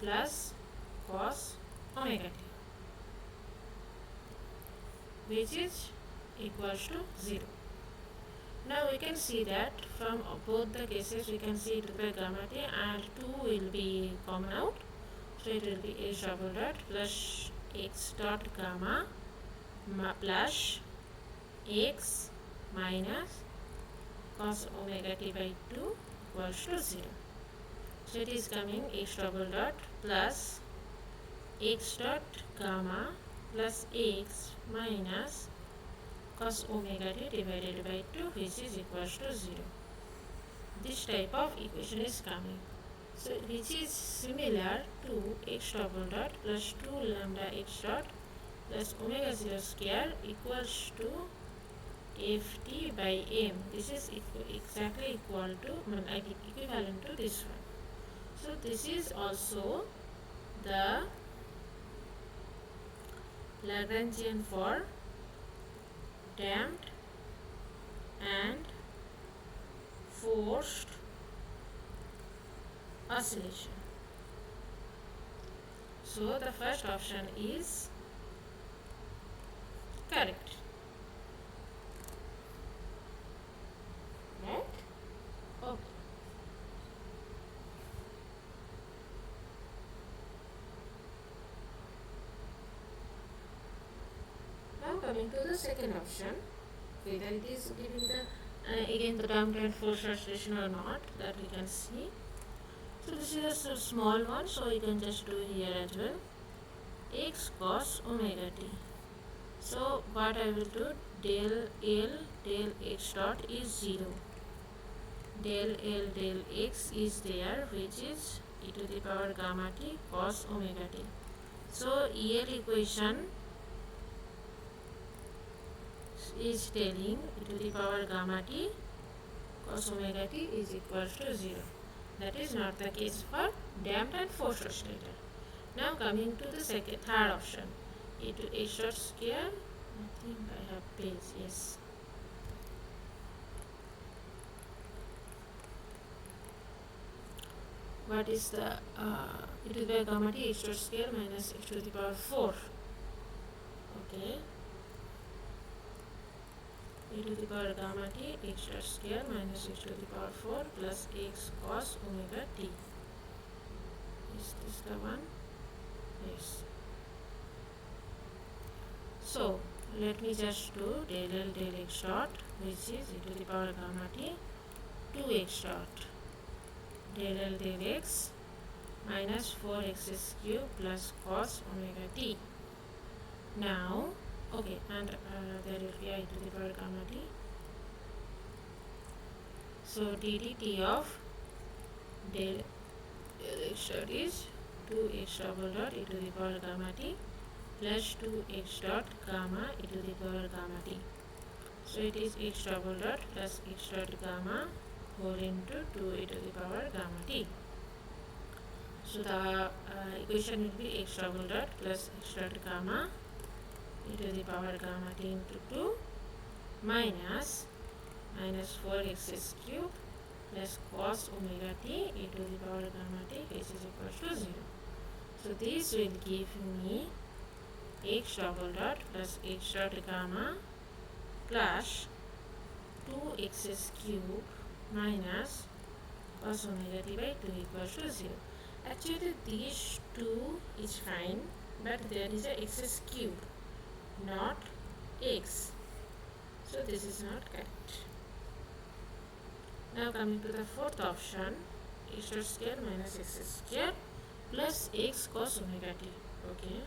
plus cos omega t, which is equals to 0. Now we can see that from both the cases we can see e to the power gamma t and 2 will be common out. So it will be h double dot plus x dot gamma plus x minus cos omega t by 2 equals to 0. So it is coming x double dot plus x dot gamma plus x minus cos omega t divided by 2, which is equals to 0. This type of equation is coming. So which is similar to x double dot plus 2 lambda x dot plus omega 0 square equals to ft by m. This is exactly equal to equivalent to this one. So this is also the Lagrangian for damped and forced oscillation. So the first option is correct. Right? Okay. Now coming to the second option, whether it is giving the again the damped and forced oscillation or not, that we can see. So this is a small one, so you can just do here as well. X cos omega t. So what I will do, del L del x dot is 0. Del L del x is there, which is e to the power gamma t cos omega t. So EL equation is telling e to the power gamma t cos omega t is equals to 0. That is not the case for damped and forced oscillator. Now coming to the third option, e to x dot square. I think I have page, yes. What is the e to the power gamma t x dot square minus x to the power 4. Okay. E to the power gamma t x dot square minus x to the power 4 plus x cos omega t. Is this the one? Yes. So let me just do del L del x dot, which is e to the power gamma t 2x dot del L del x minus 4x cube plus cos omega t. Now, okay, and there will be e to the power gamma t. So ddt of del x dot is 2x double dot e to the power gamma t plus 2x dot gamma e to the power gamma t. So it is x double dot plus x dot gamma whole into 2 e to the power gamma t. So the equation will be x double dot plus x dot gamma e to the power gamma t into 2 minus 4x cube plus cos omega t e to the power gamma t, which is equal to 0. So this will give me x double dot plus x dot gamma plus 2x cube minus cos omega t by 2 equals to 0. Actually these two is fine, but there is a x cube, not x. So this is not correct. Now coming to the fourth option, x dot square minus x square plus x cos omega t. Okay.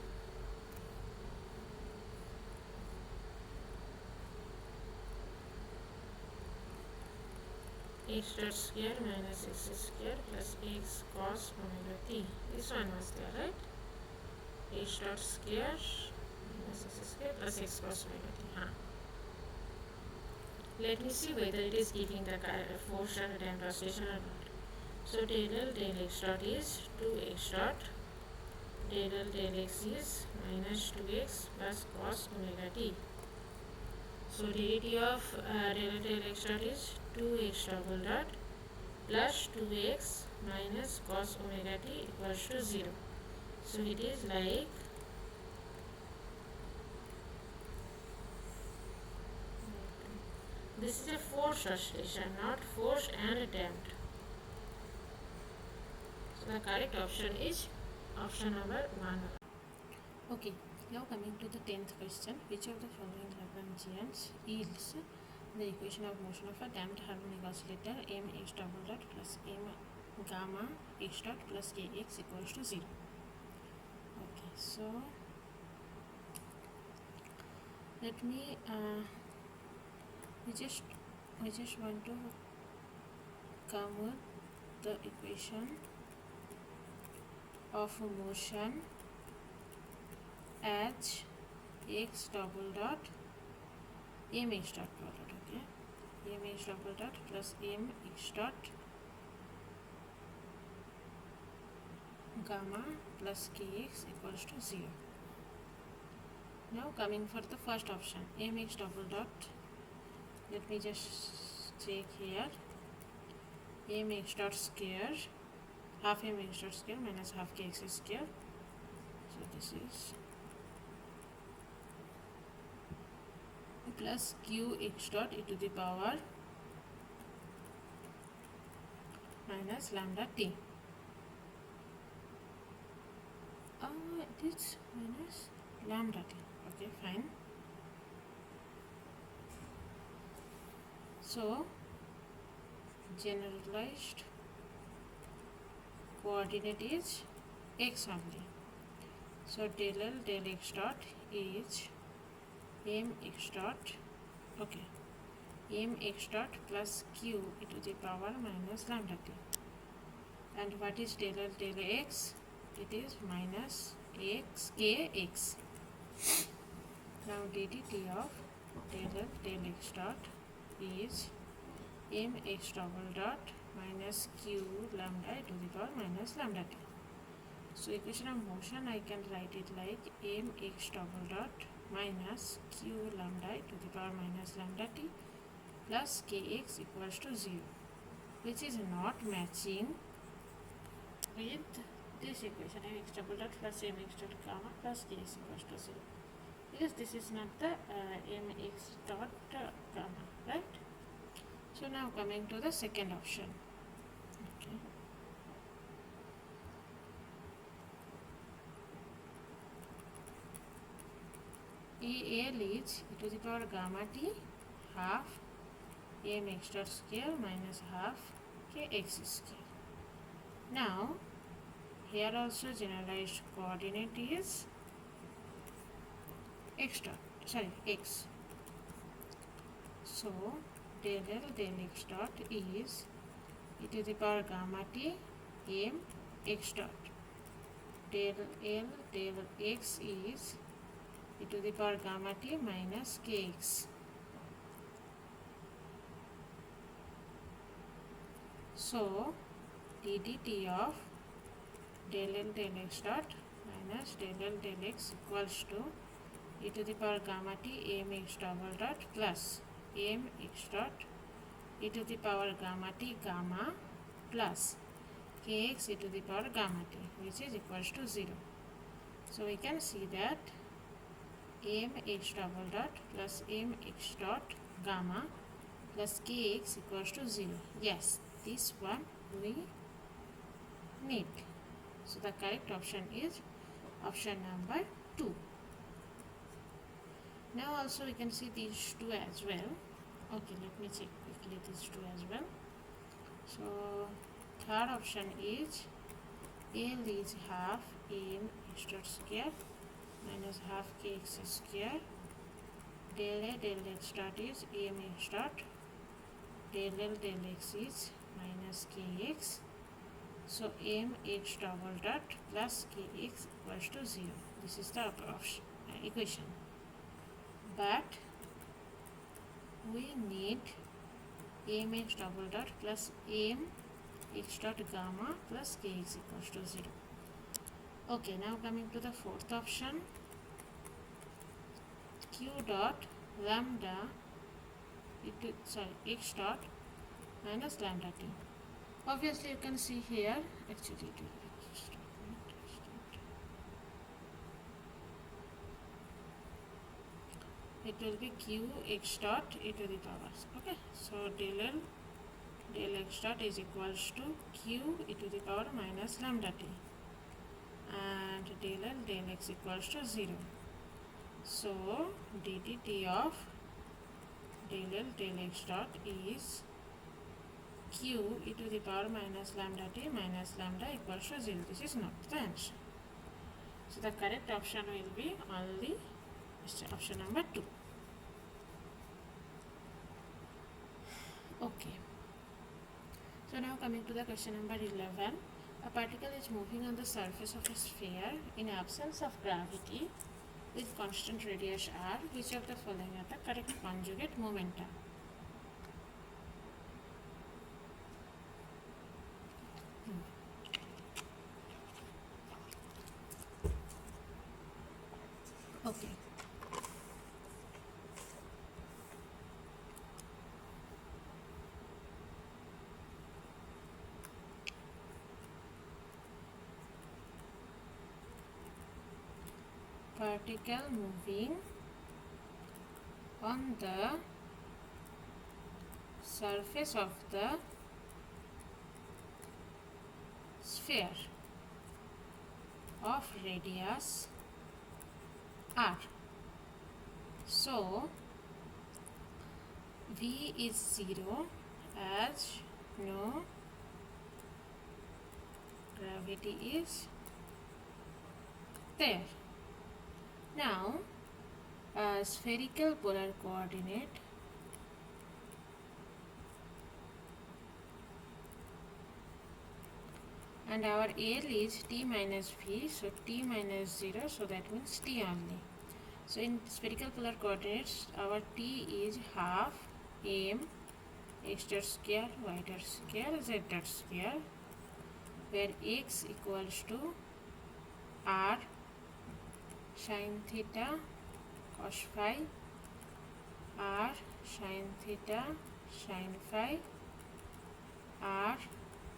X dot square minus x square plus x cos omega t. This one was there, right? X dot square minus x square plus x cos omega t. Let me see whether it is giving the force and damped oscillation or not. So del L del x dot is 2x dot. Del L del x is minus 2x plus cos omega t. So derivative of del L del x dot is 2x double dot plus 2x minus cos omega t equals to 0. So it is like this is a forced oscillation, not forced and damped. So the correct option is option number 1. Okay, now coming to the 10th question. Which of the following Lagrangians yields the equation of motion of a damped harmonic oscillator mx double dot plus m gamma x dot plus kx equals to 0? Okay, so let me we just want to come with the equation of motion as x double dot mx dot product, okay, mx double dot plus mx dot gamma plus kx equals to 0. Now coming for the first option, mx double dot, let me just check here, mx dot square, half mx dot square minus half kx square, so this is plus qx dot e to the power minus lambda t. It is minus lambda t. Okay, fine. So generalized coordinate is x only. So del L del x dot is mx dot, okay, mx dot plus q e to the power minus lambda t. And what is del L del x? It is minus x kx. Now ddt of del L del x dot is mx double dot minus q lambda to the power minus lambda t. So equation of motion I can write it like mx double dot minus q lambda to the power minus lambda t plus kx equals to 0, which is not matching with this equation, mx double dot plus mx dot gamma plus kx equals to 0, because this is not the mx dot gamma, right? So now coming to the second option. Okay. AL is e to the power gamma t half mx dot square minus half kx square. Now here also generalized coordinate is x dot, sorry, x. So del L del x dot is e to the power gamma t m x dot. Del L del x is e to the power gamma t minus kx. So ddt of del L del x dot minus del L del x equals to e to the power gamma t mx double dot plus mx dot e to the power gamma t gamma plus kx e to the power gamma t, which is equals to 0. So we can see that mx double dot plus mx dot gamma plus kx equals to 0. Yes, this one we need. So the correct option is option number 2. Now also we can see these two as well. Okay, let me check quickly these two as well. So third option is L is half mx dot square minus half kx square. Del A del x dot is mx dot. Del L del x is minus kx. So mx double dot plus kx equals to 0. This is the equation. But we need mx double dot plus mx dot gamma plus kx equals to 0. Okay, now coming to the fourth option, q dot lambda x dot minus lambda t. Obviously you can see here, actually it will be q x dot e to the power. Okay, so del L del x dot is equals to q e to the power minus lambda t, and del L del x equals to 0. So ddt of del L del x dot is q e to the power minus lambda t minus lambda equals to 0. This is not the answer. So the correct option will be only option number 2. Okay. So now coming to the question number 11. A particle is moving on the surface of a sphere in absence of gravity with constant radius r. Which of the following are the correct conjugate momenta? Okay. Particle moving on the surface of the sphere of radius r. So V is 0 as no gravity is there. Now, a spherical polar coordinate and our L is t minus v, so t minus 0, so that means t only. So in spherical polar coordinates, our t is half m x dot square y dot square z dot square, where x equals to r sin theta cos phi, r sin theta sin phi, r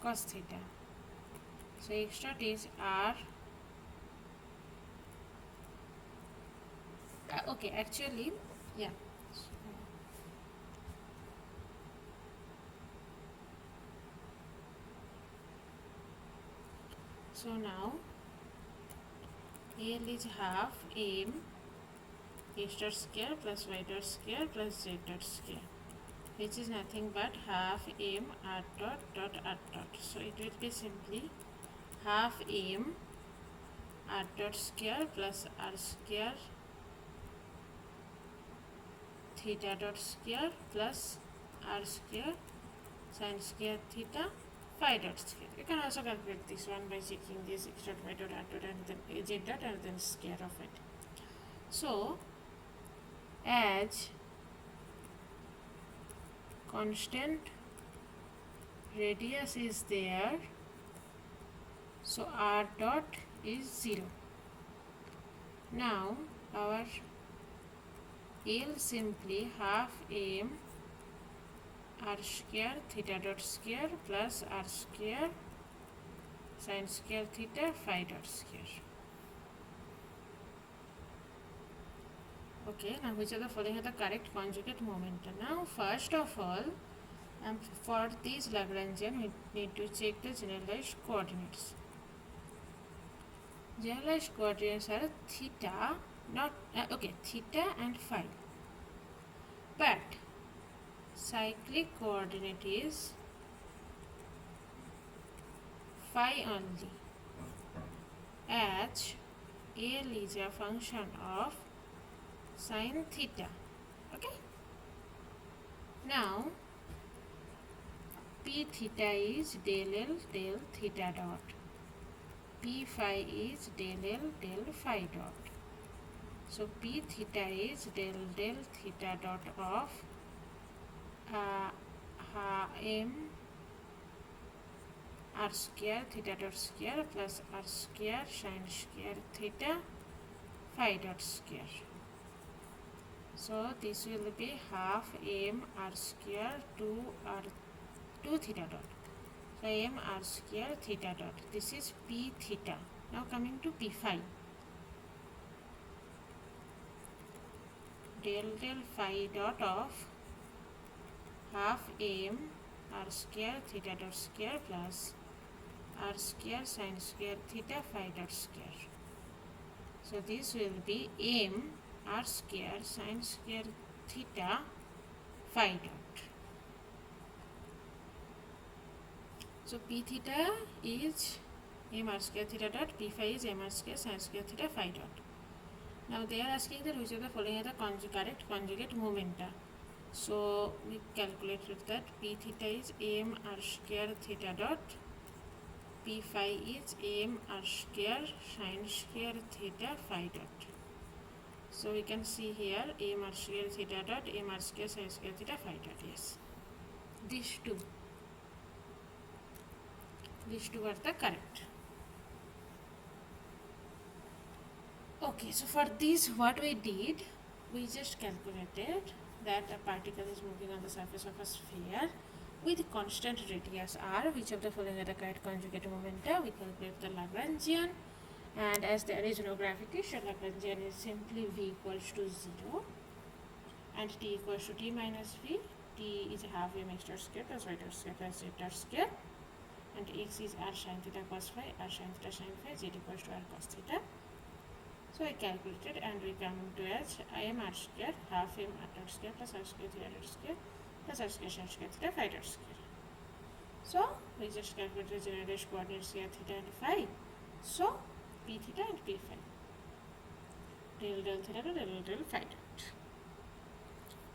cos theta. So x dot is r. Okay, actually, yeah. So now L is half m x dot square plus y dot square plus z dot square, which is nothing but half m r dot dot r dot. So it will be simply half m r dot square plus r square theta dot square plus r square sin square theta phi dot square. You can also calculate this one by checking this x dot y dot r dot and then z dot and then square of it. So as constant radius is there, so r dot is 0. Now our L simply half m r square theta dot square plus r square sin square theta phi dot square. Okay, now which are the following are the correct conjugate momenta? Now first of all, for these Lagrangian we need to check the generalized coordinates. Generalized coordinates are theta, not theta and phi, but cyclic coordinate is phi only, as L is a function of sin theta. Okay. Now P theta is del L del theta dot. P phi is del L del phi dot. So P theta is del theta dot of m r square theta dot square plus r square sin square theta phi dot square. So this will be half m r square 2 theta dot. So m r square theta dot. This is P theta. Now coming to P phi. Del phi dot of half m r square theta dot square plus r square sin square theta phi dot square. So this will be m r square sin square theta phi dot. So P theta is m r square theta dot, P phi is m r square sin square theta phi dot. Now they are asking that which of the following are the correct conjugate momenta. So we calculated that P theta is m r square theta dot, P phi is m r square sine square theta phi dot. So we can see here m r square theta dot m r square sine square theta phi dot. Yes, these two are the correct. Okay, so for this what we did, we just calculated that a particle is moving on the surface of a sphere with constant radius r. Which of the following are the correct conjugate momenta? We calculate the Lagrangian, and as there is no gravity, so Lagrangian is simply v equals to 0 and t equals to t minus v. T is half m x dot square plus y dot square plus z dot square, and x is r sin theta cos phi, r sin theta sin phi, z equals to r cos theta. So I calculated and we come to as im r square half m r dot square plus r square theta dot square plus r square sin square theta phi dot square. So we just calculated general coordinates here theta and phi. So p theta and p phi. Del del theta to del phi dot.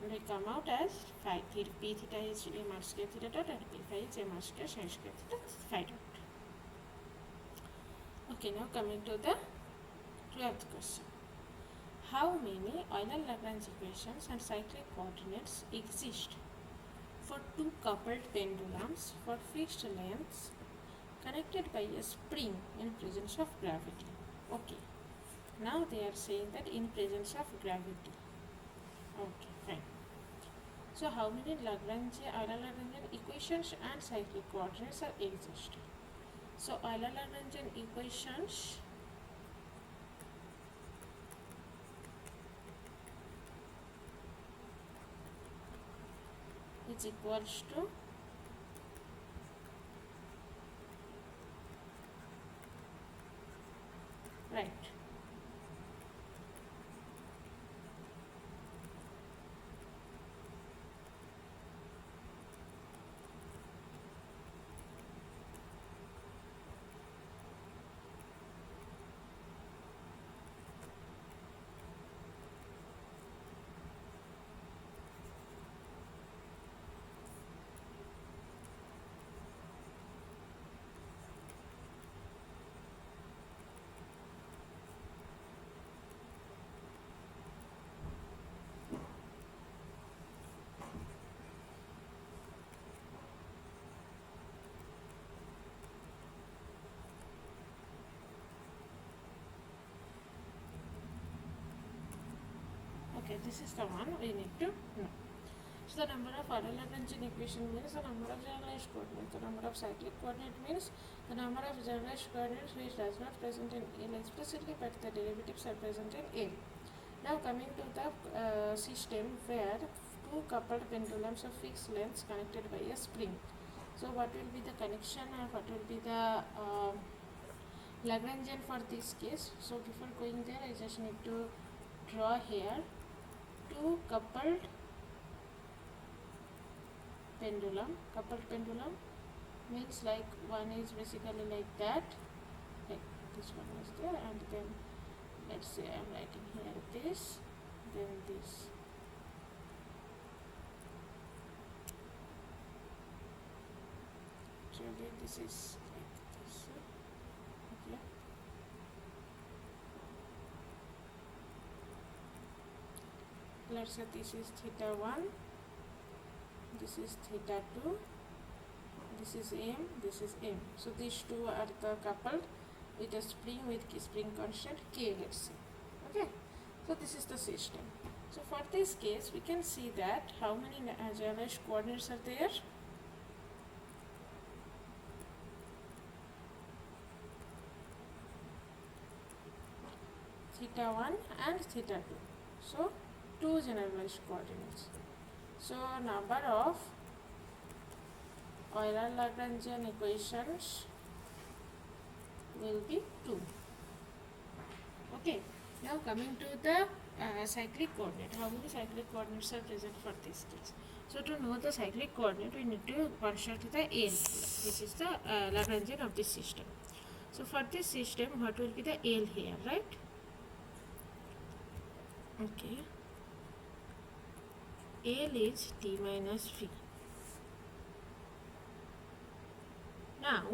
And we come out as phi theta, p theta is m r square theta dot and p phi is m r square sin square theta phi dot. Okay, now coming to the 12th question. How many Euler-Lagrange equations and cyclic coordinates exist for two coupled pendulums for fixed lengths connected by a spring in presence of gravity? Okay, now they are saying that in presence of gravity. Okay, fine. So how many Euler-Lagrangian equations and cyclic coordinates are exist? So Euler-Lagrangian equations is equals to right. Okay, this is the one we need to know. So the number of Euler-Lagrangian equation means the number of generalized coordinates. The number of cyclic coordinate means the number of generalized coordinates which does not present in L explicitly, but the derivatives are present in L. Now coming to the system where two coupled pendulums of fixed lengths connected by a spring. So what will be the connection or what will be the Lagrangian for this case? So before going there, I just need to draw here two coupled pendulum. Coupled pendulum means like one is basically like that, like this one is there, and then let's say I am writing here this, then this. Actually this is like this. Okay. Let's say this is theta 1, this is theta 2, this is m, this is m. So these two are the coupled with a spring with spring constant k, let's say. Okay, so this is the system. So for this case we can see that how many generalized coordinates are there? Theta 1 and theta 2. So two generalized coordinates. So number of Euler-Lagrangian equations will be 2. Okay, now coming to the cyclic coordinate. How many cyclic coordinates are present for this case? So to know the cyclic coordinate, we need to construct the L, which is the Lagrangian of this system. So for this system, what will be the L here, right? Okay. L is t minus v. Now,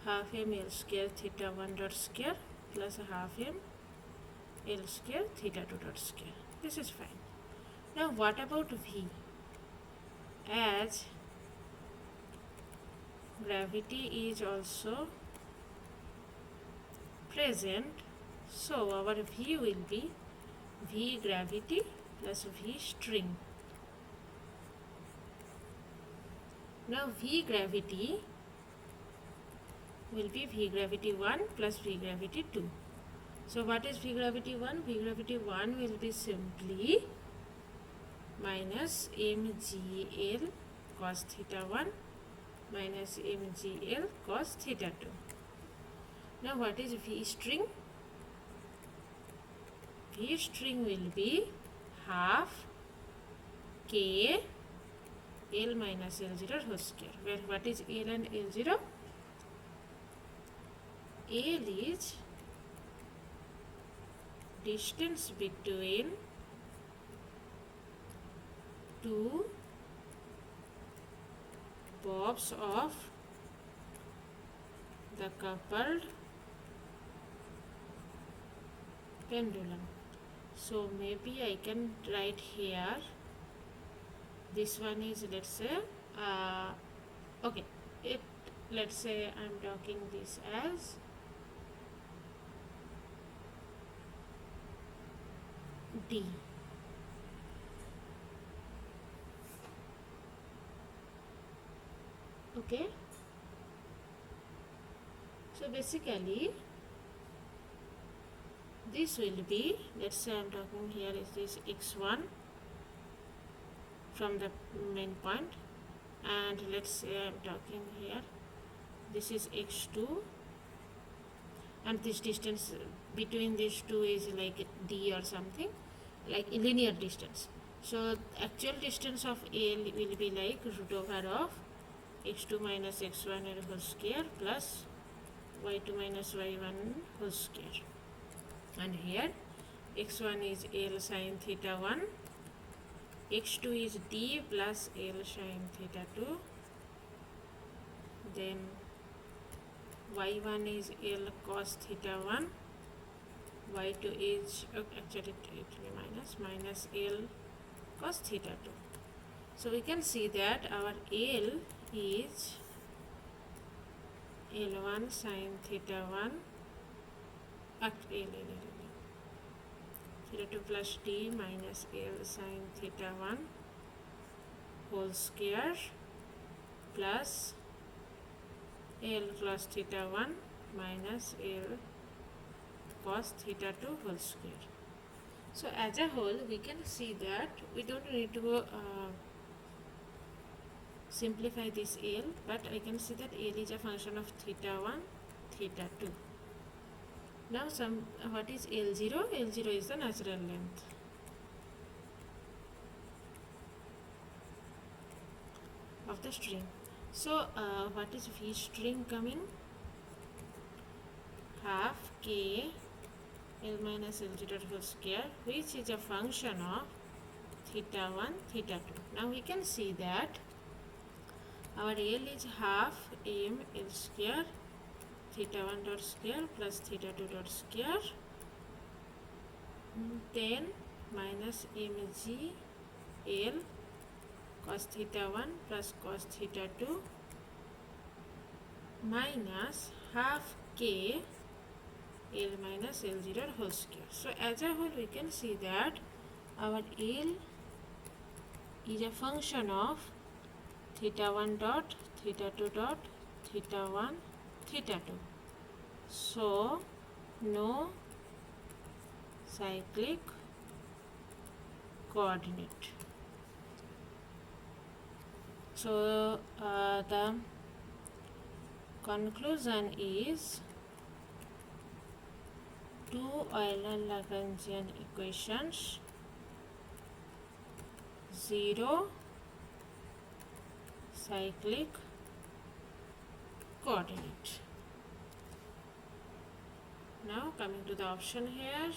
half m L square theta 1 dot square plus half m L square theta 2 dot square. This is fine. Now what about V? As gravity is also present, so our V will be V gravity plus V string. Now V gravity will be V gravity 1 plus V gravity 2. So what is V gravity 1? V gravity 1 will be simply minus mgl cos theta 1 minus mgl cos theta 2. Now what is V string? V string will be half k L minus L0 whole square. Where what is L and L0? L is distance between two bobs of the coupled pendulum. So maybe I can write here, this one is, let's say, okay, let's say I'm talking this as D. Okay, so basically this will be, let's say I'm talking here is this x1 from the main point, and let's say I'm talking here this is x2, and this distance between these two is like d or something, like linear distance. So actual distance of L will be like root over of x2 minus x1 whole square plus y2 minus y1 whole square. And here x1 is L sin theta 1, x2 is d plus L sin theta 2, then y1 is L cos theta 1, y2 is actually it will be minus L cos theta 2. So we can see that our L is L1 sin theta 1 theta 2 plus d minus L sin theta 1 whole square plus L cos theta 1 minus L cos theta 2 whole square. So as a whole we can see that we don't need to simplify this L, but I can see that L is a function of theta 1, theta 2. Now what is L0? L0 is the natural length. Of the string. So what is V string coming? Half k L minus L0 whole square, which is a function of theta 1, theta 2. Now we can see that our L is half m L square theta 1 dot square plus theta 2 dot square, then minus mg L cos theta 1 plus cos theta 2 minus half k L minus L0 whole square. So as a whole we can see that our L is a function of theta 1 dot, theta 2 dot, theta 1, theta 2. So no cyclic coordinate. So the conclusion is two Euler-Lagrangian equations, 0 cyclic coordinate. Now coming to the option here,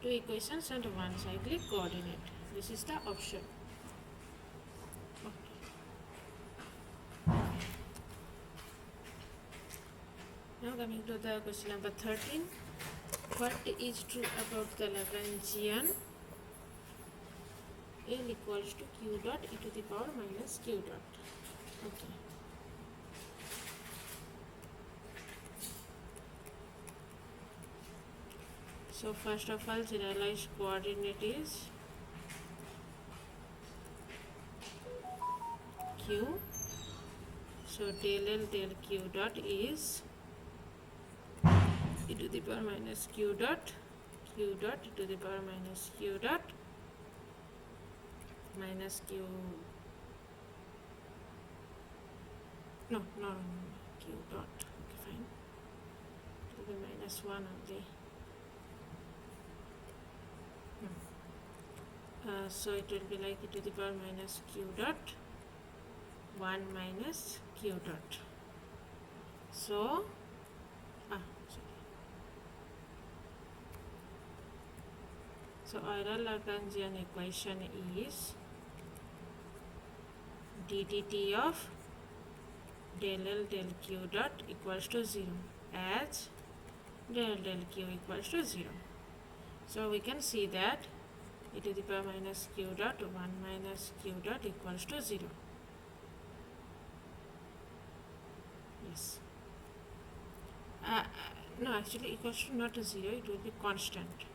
two equations and one cyclic coordinate. This is the option. Now coming to the question number 13. What is true about the Lagrangian L equals to q dot e to the power minus q dot? Okay. So first of all, generalized coordinate is q. So del L del q dot is e to the power minus q dot e to the power minus q dot minus q no q dot, okay, fine, to the minus 1 only. So it will be like e to the power minus q dot 1 minus q dot. So so Euler-Lagrangian equation is ddt of del L del q dot equals to 0 as del L del q equals to 0. So we can see that e to the power minus q dot 1 minus q dot equals to 0. Yes. No, actually equals to not 0, it will be constant.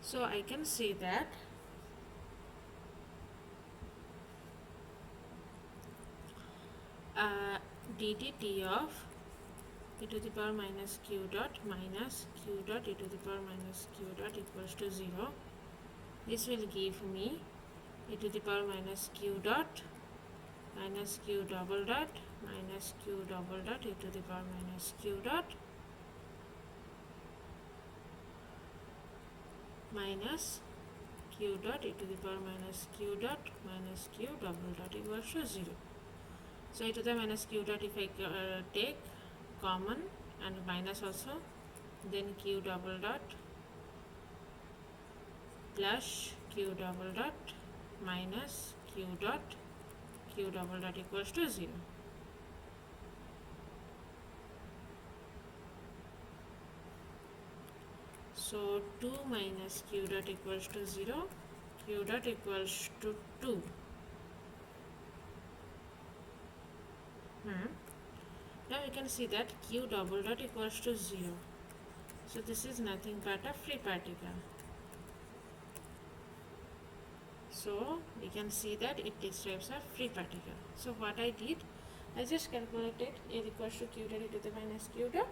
So I can say that ddt of e to the power minus q dot e to the power minus q dot equals to 0. This will give me e to the power minus q dot minus q double dot minus q double dot e to the power minus q dot minus q dot e to the power minus q dot minus q double dot equals to 0. So e to the minus q dot, if I take common and minus also, then q double dot plus q double dot minus q double dot equals to 0. So 2 minus q dot equals to 0, q dot equals to 2. Now we can see that q double dot equals to 0. So this is nothing but a free particle. So we can see that it describes a free particle. So what I did, I just calculated L equals to q dot e to the minus q dot,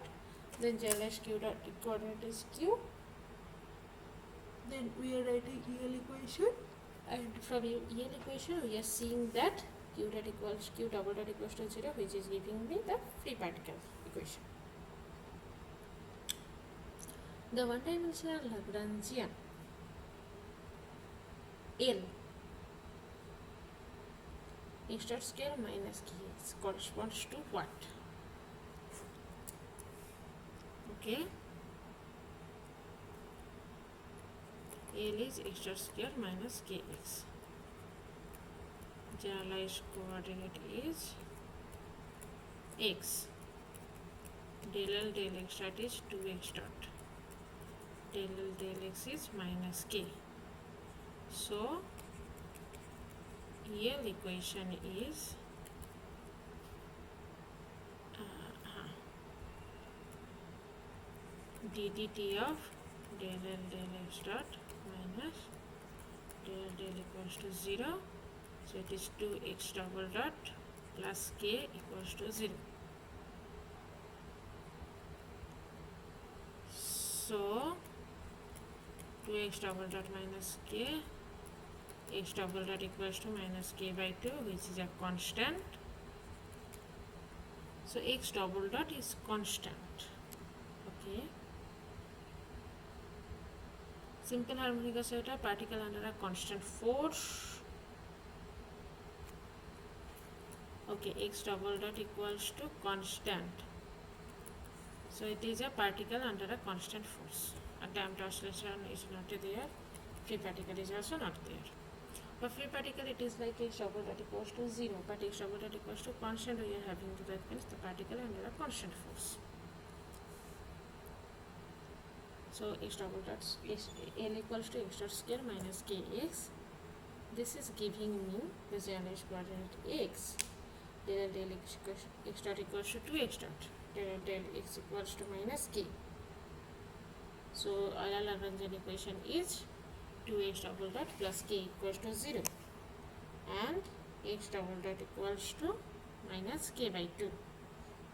then generalized q dot coordinate is q. Then we are writing EL equation, and from EL equation we are seeing that q dot equals q double dot equals to 0, which is giving me the free particle equation. The one-dimensional Lagrangian L x dot scale minus kx corresponds to what? Okay, L is x dot square minus kx. Generalized coordinate is x. Del L del x dot is 2x dot. Del L del x is minus k. So EL equation is ddt of del L del x dot minus del L del equals to 0. So it is 2x double dot plus k equals to 0. So 2x double dot minus k, x double dot equals to minus k by 2, which is a constant. So x double dot is constant. Okay. Simple harmonic oscillator, particle under a constant force. Okay, x double dot equals to constant. So it is a particle under a constant force. A damped oscillation is not there. Free particle is also not there. For free particle, it is like x double dot equals to 0, but x double dot equals to constant we are having, to that means the particle under a constant force. So x double dot L equals to x dot square minus kx. This is giving me the generalized coordinate x. Del x dot equals to 2x dot. Del x equals to minus k. So Euler Lagrangian equation is 2x double dot plus k equals to 0, and x double dot equals to minus k by 2.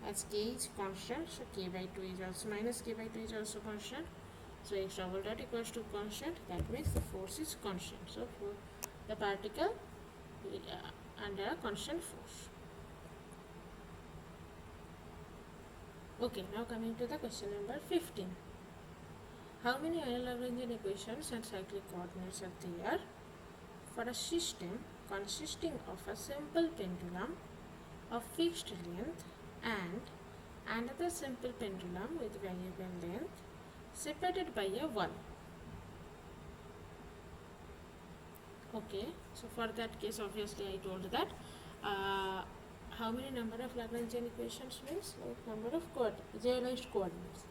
As k is constant, so k by 2 is also minus k by 2 is also constant. So x double dot equals to constant. That means the force is constant. So for the particle under a constant force. Okay, now coming to the question number 15. How many Euler Lagrangian equations and cyclic coordinates are there for a system consisting of a simple pendulum of fixed length and another simple pendulum with variable length separated by a wall? Okay, so for that case, obviously I told that how many number of Lagrangian equations means like number of generalized coordinates,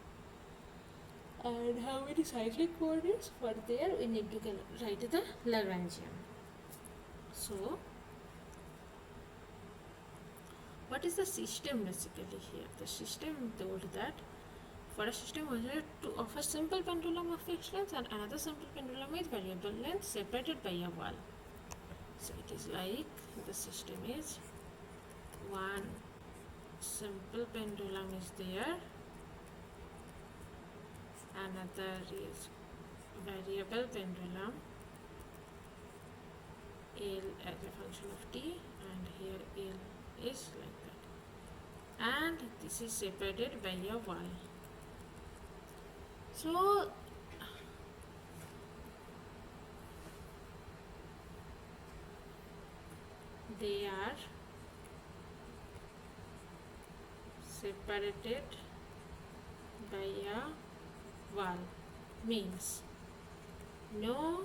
and how many cyclic coordinates. For there we need to write the Lagrangian. So what is the system basically here? The system told that for a system of a simple pendulum of fixed length and another simple pendulum with variable length separated by a wall. So it is like the system is one simple pendulum is there, another is variable pendulum L as a function of t, and here L is like that, and this is separated by a wall. So they are separated by a wall, means no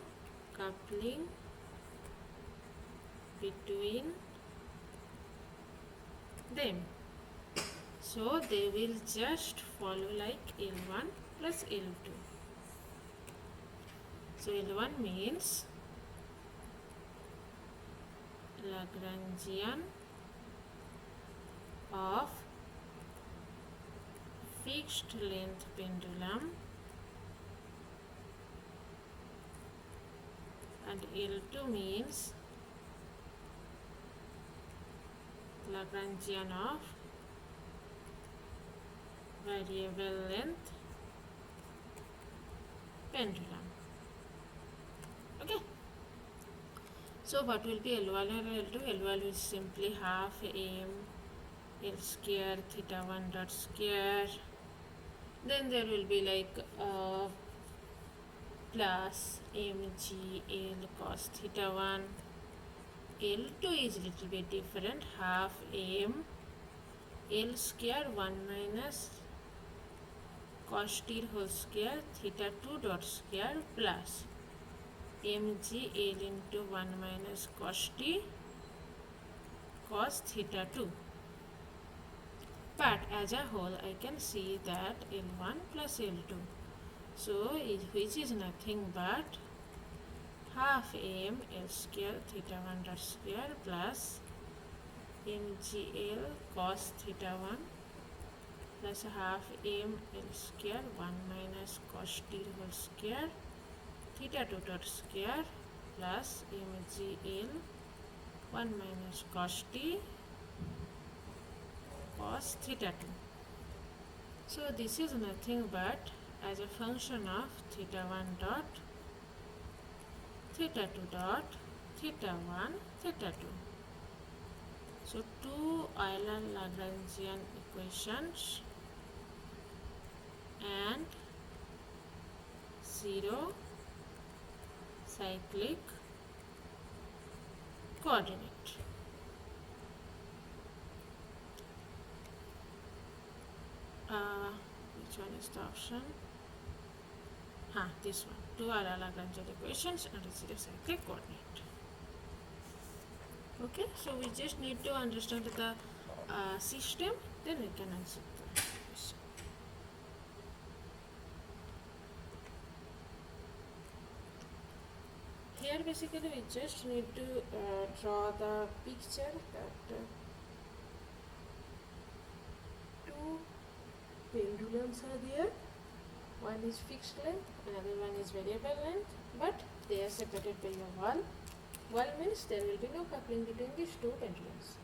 coupling between them. So they will just follow like L1 plus L2. So L1 means Lagrangian of fixed length pendulum, and L2 means Lagrangian of variable length pendulum. Okay. So what will be L1 and L2? L1 is simply half m L square theta 1 dot square. Then there will be like plus mg L cos theta 1. L2 is little bit different, half m L square 1 minus cos t whole square theta 2 dot square plus mg L into 1 minus cos t cos theta 2. But as a whole I can see that L1 plus L2, so which is nothing but half m L square theta 1 dot square plus mgl cos theta 1 plus half m L square 1 minus cos t whole square theta 2 dot square plus mgl 1 minus cos t cos theta 2. So this is nothing but as a function of theta 1 dot theta 2 dot theta 1 theta 2. So two Euler Lagrangian equations and 0 cyclic coordinate. Which one is the option? This one. Two Euler Lagrangian equations and 0 cyclic coordinate. Okay, so we just need to understand the system, then we can answer the question. Here basically we just need to draw the picture that two pendulums are there. One is fixed length, another one is variable length, but they are separated by a wall. Wall means there will be no coupling between these two pendulums.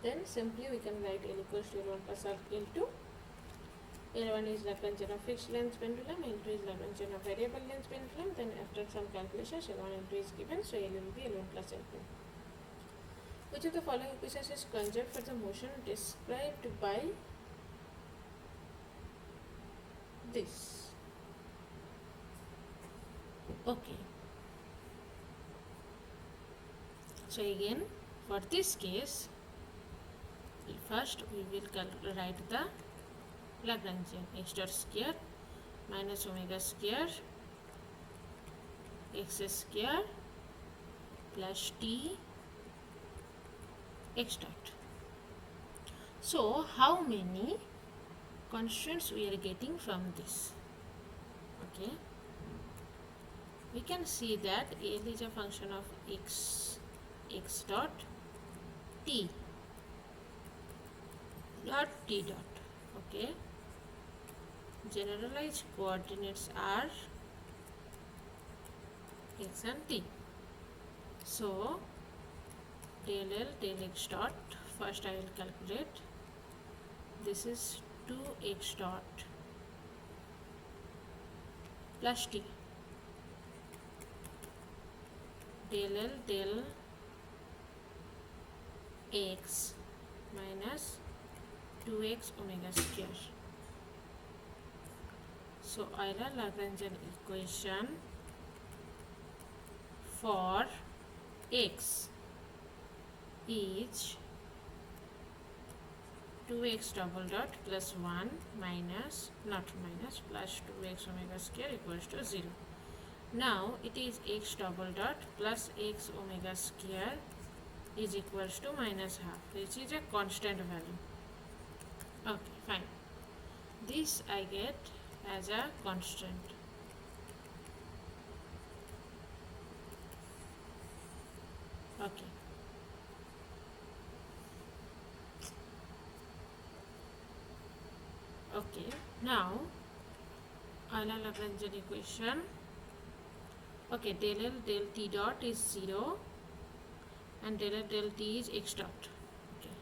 Then simply we can write L equals to L1 plus L2. L1 is Lagrangian of fixed length pendulum, L2 is Lagrangian of variable length pendulum. Then after some calculations, L1 and L2 is given, so L will be L1 plus L2. Which of the following equations is conserved for the motion described by this? Okay. So again, for this case, first we will write the Lagrangian x dot square minus omega square x square plus t x dot. So how many constants we are getting from this? Okay, we can see that L is a function of x dot t dot t dot. Okay, generalized coordinates are x and t. So del L del x dot, first I will calculate. This is 2x dot plus t. Del L del x minus 2x omega square. So Euler Lagrangian equation for x is 2x double dot plus 1 minus, not minus, plus 2x omega square equals to 0. Now it is x double dot plus x omega square is equals to minus half, which is a constant value. Okay, fine. This I get as a constant. Okay. Okay, now Euler Lagrangian equation. Okay, del L del t dot is 0 and del L del t is x dot. Okay,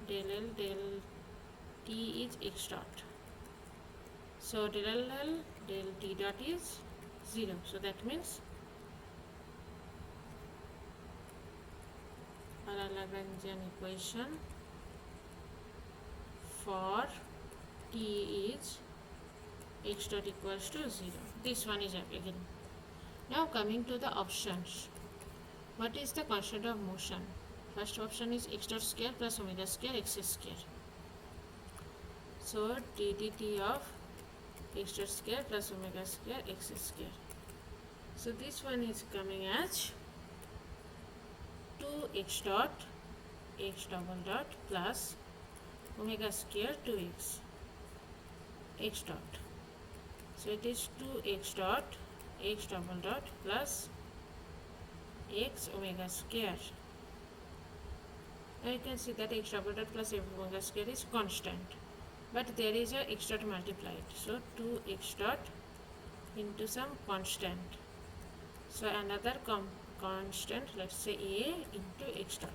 del L del t is x dot. So del L del t dot is 0. So that means Euler Lagrangian equation for t is x dot equals to 0. This one is again. Now coming to the options. What is the constant of motion? First option is x dot square plus omega square x square. So ddt of x dot square plus omega square x square. So this one is coming as 2x dot x double dot plus omega square 2x x dot. So it is 2x dot x double dot plus x omega square. Now you can see that x double dot plus omega square is constant, but there is a x dot multiplied. So 2x dot into some constant. So another constant, let's say a into x dot,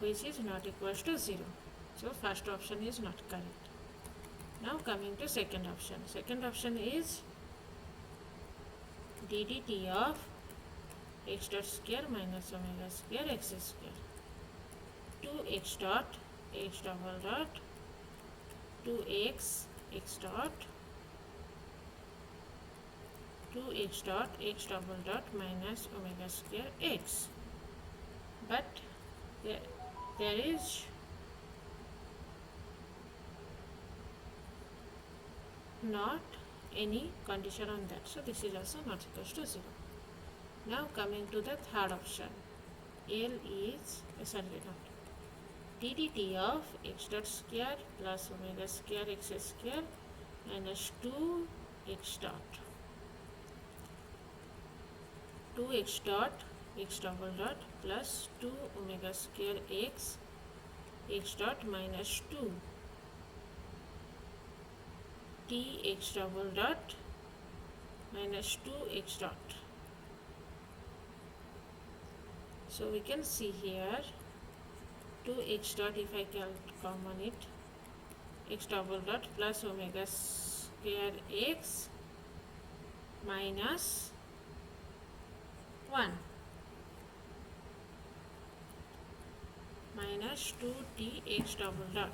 which is not equals to 0. So first option is not correct. Now coming to second option. Second option is ddt of x dot square minus omega square x square. 2x dot x double dot 2x x dot 2x dot x double dot minus omega square x. But there is not any condition on that. So this is also not equals to 0. Now coming to the third option, L is ddt of x dot square plus omega square x square minus 2x dot 2x dot x double dot plus 2 omega square x dot minus 2 t x double dot minus 2x dot. So we can see here 2x dot, if I can common it, x double dot plus omega square x minus 1 minus 2t x double dot.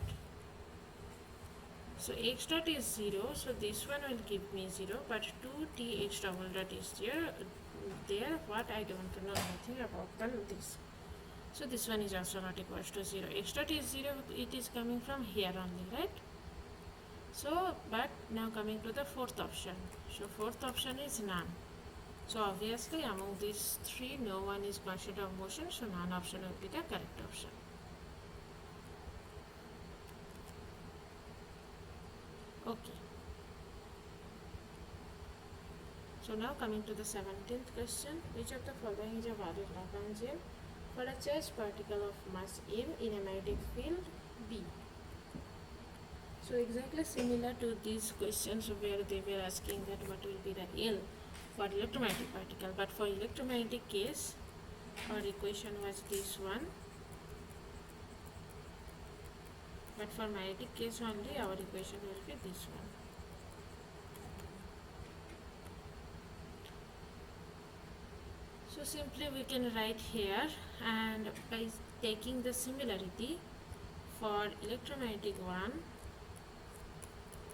So x dot is 0, so this one will give me 0, but 2t x double dot is there what I don't know anything about this. So this one is also not equals to 0. X dot is 0, it is coming from here only, right? So, but now coming to the fourth option. So fourth option is none. So obviously among these three, no one is constant of motion, so none option will be the correct option. Okay. So now coming to the 17th question. Which of the following is a valid Lagrangian for a charged particle of mass m in a magnetic field B? So exactly similar to these questions where they were asking that what will be the L for electromagnetic particle, but for electromagnetic case our equation was this one, but for magnetic case only our equation will be this one. So simply we can write here, and by taking the similarity for electromagnetic one,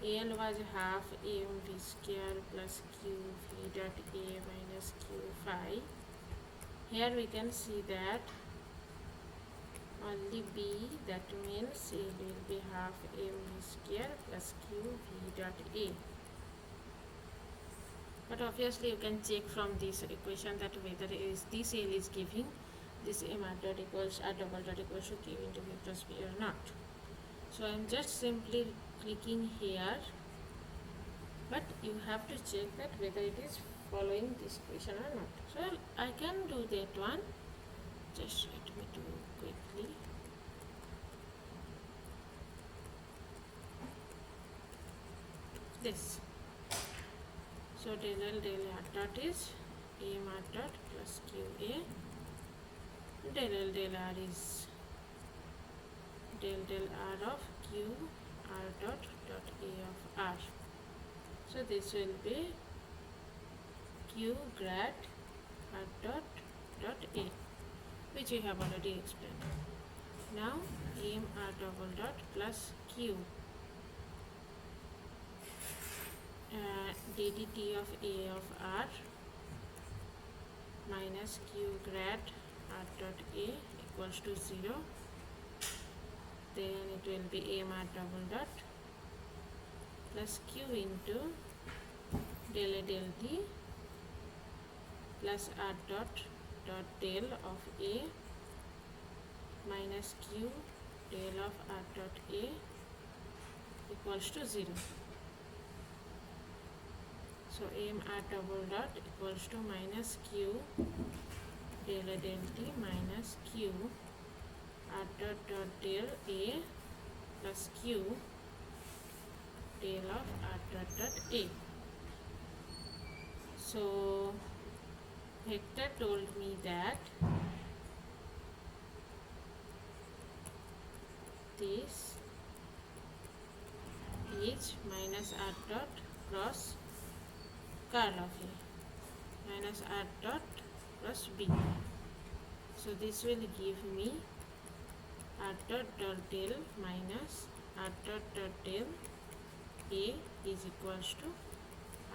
L was half mv square plus q v dot a minus q phi. Here we can see that only b, that means L will be half mv square plus q v dot a. But obviously you can check from this equation that whether is this L is giving this m r dot equals r double dot equals to q into v plus b or not. So I am just simply clicking here, but you have to check that whether it is following this equation or not. So I can do that one. Just let me do quickly. This. So del L del r dot is m r dot plus q a. Del L del r is del r of q r dot a of r. So this will be q grad r dot a, which we have already explained. Now m r double dot plus q ddt of a of r minus q grad r dot a equals to 0. Then it will be m r double dot plus q into del a del t plus r dot del of a minus q del of r dot a equals to 0. So m r double dot equals to minus q del a del t minus q r dot del a plus q del of r dot a. So Hector told me that this is minus r dot cross curl of a minus r dot plus b. So this will give me r dot del minus r dot del a is equals to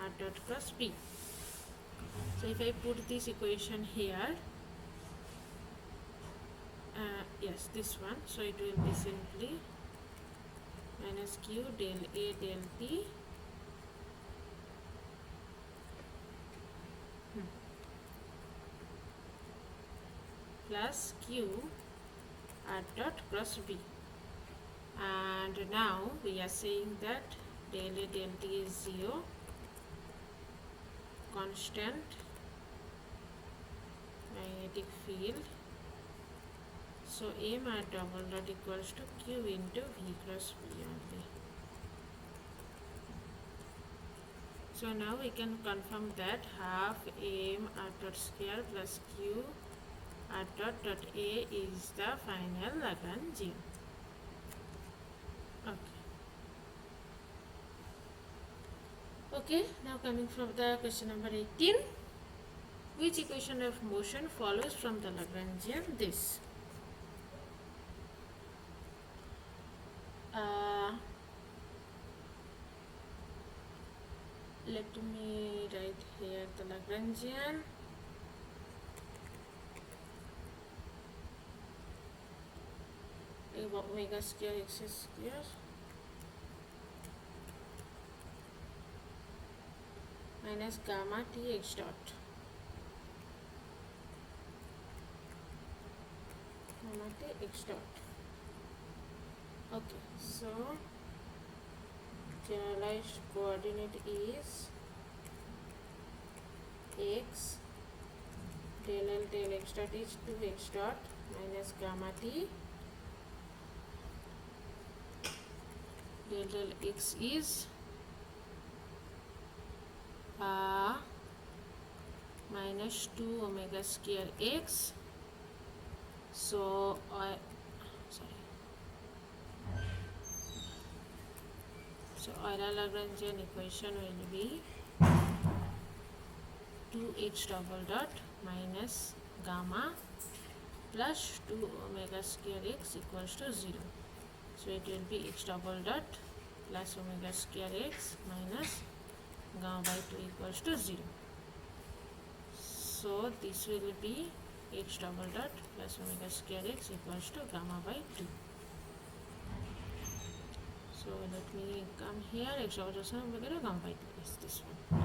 r dot plus b. So if I put this equation here, yes, this one, so it will be simply minus q del a del t plus q r dot cross b. And now we are saying that del A del t is 0, constant magnetic field. So M r double dot equals to q into v cross b only. So now we can confirm that half m r dot square plus q r dot a is the final Lagrangian. Okay, now coming from the question number 18. Which equation of motion follows from the Lagrangian? This. Let me write here the Lagrangian. Omega square x square minus gamma t x dot. Gamma t x dot. Okay, so generalized coordinate is x, del L del x dot is 2x dot minus gamma t, del x is minus 2 omega square x. So Euler-Lagrangian equation will be 2x double dot minus gamma plus 2 omega square x equals to 0. So it will be x double dot plus omega square x minus gamma by 2 equals to 0. So this will be x double dot plus omega square x equals to gamma by 2. So let me come here, x double dot omega gamma by 2 is this one.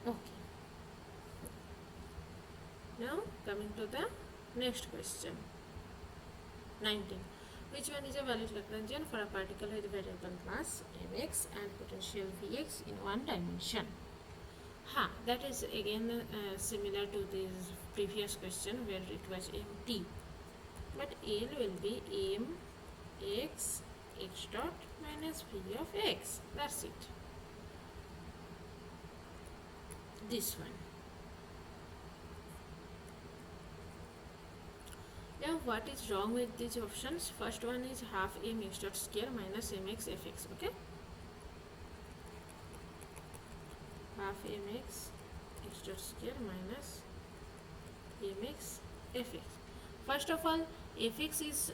Okay. Now coming to the next question. 19. Which one is a valid Lagrangian for a particle with variable mass mx and potential vx in one dimension? That is again similar to this previous question where it was mt. But L will be m x x dot minus v of x. That's it. This one. Now what is wrong with these options? First one is half m x dot square minus mx fx. Okay. Half mx x dot square minus mx fx. First of all, fx is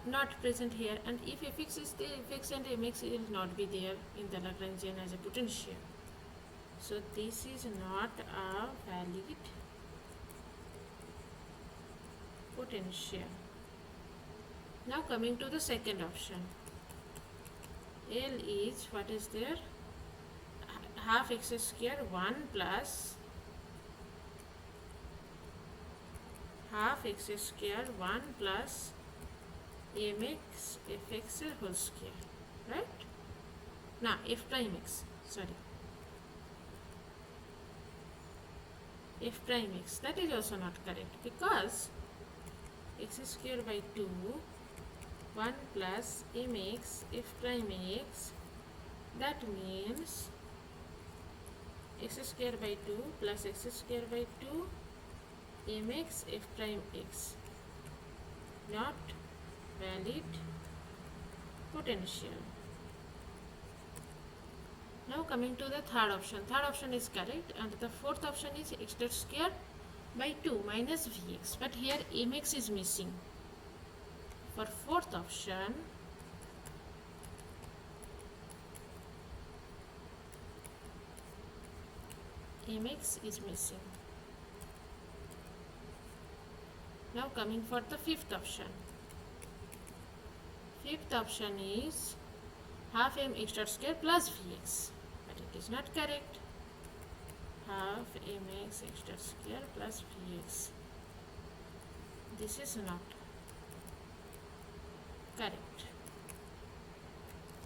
not present here, and if fx is there, fx and mx will not be there in the Lagrangian as a potential. So this is not a valid potential. Now coming to the second option. L is, what is there? Half x square 1 plus half x square 1 plus mx fx whole square, right? Now f prime x, f prime x, that is also not correct, because x square by 2 1 plus mx f prime x, that means x square by 2 plus x square by 2 mx f prime x, not valid potential. Now coming to the third option. Third option is correct, and the fourth option is x dot square by 2 minus vx, but here mx is missing. For fourth option, mx is missing. Now coming for the fifth option. Fifth option is half m x dot square plus vx, but it is not correct. half mx x dot square plus vx. This is not correct.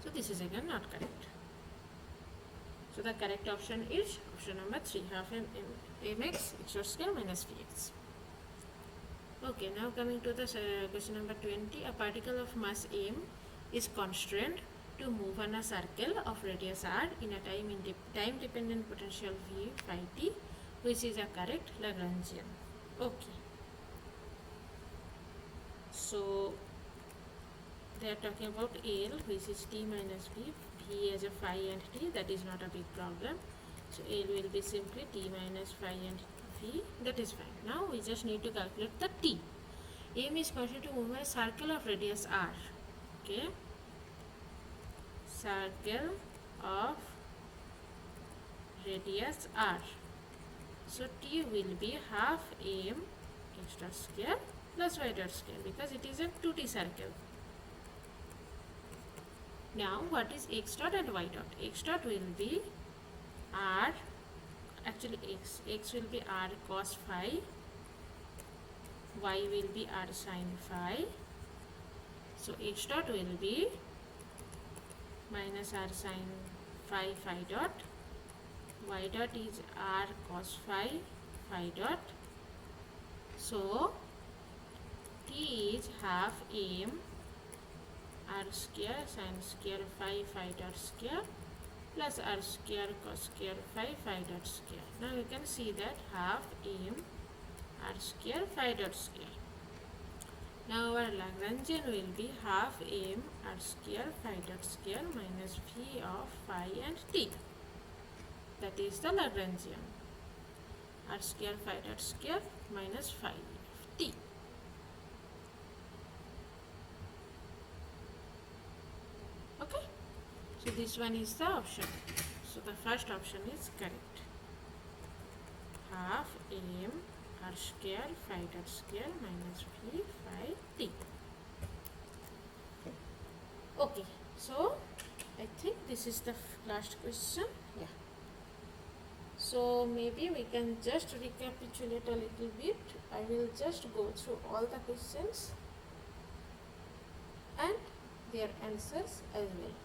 So this is again not correct. So the correct option is option number 3, half mx x dot square minus vx. Okay, now coming to the question number 20. A particle of mass m is constrained to move on a circle of radius r in a time dependent potential v phi t, which is a correct Lagrangian. Okay, so they are talking about L, which is t minus v. V as a phi and t, that is not a big problem. So L will be simply t minus phi and v, that is fine. Now we just need to calculate the t. M is considered to move a circle of radius r. Okay, circle of radius r. So t will be half m x dot square plus y dot square, because it is a 2t circle. Now what is x dot and y dot? X dot will be r, actually x will be r cos phi, y will be r sin phi. So x dot will be minus r sin phi phi dot, y dot is r cos phi phi dot. So t is half m r square sin square phi phi dot square plus r square cos square phi phi dot square. Now you can see that half m r square phi dot square. Now our Lagrangian will be half m r square phi dot square minus v of phi and t. That is the Lagrangian. R square phi dot square minus phi of t. Okay, so this one is the option. So the first option is correct. Half m r square phi dot square minus v phi t. Okay, so I think this is the last question. Yeah. So maybe we can just recapitulate a little bit. I will just go through all the questions and their answers as well.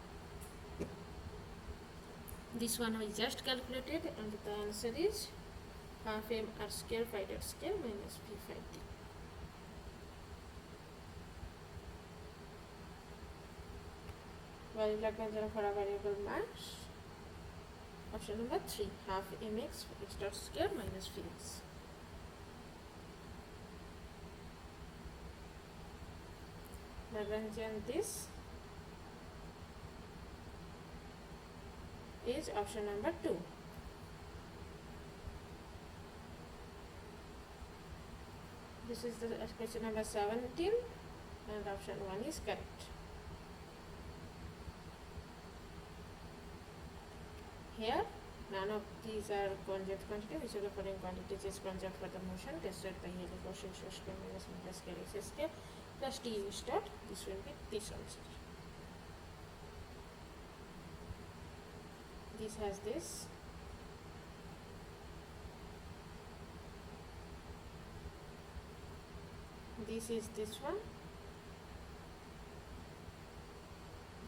This one we just calculated, and the answer is half m r square phi dot square minus v phi t. Value Lagrangian for a variable mass. Option number 3, half mx x dot square minus vx. Lagrangian this is option number 2. This is the question number 17, and option 1 is correct. Here, none of these are conjugate quantity. Which of the following quantities is conjugate for the motion tested by L equals x square minus beta square x square plus t u stat? This will be this also. This has this. This is this one.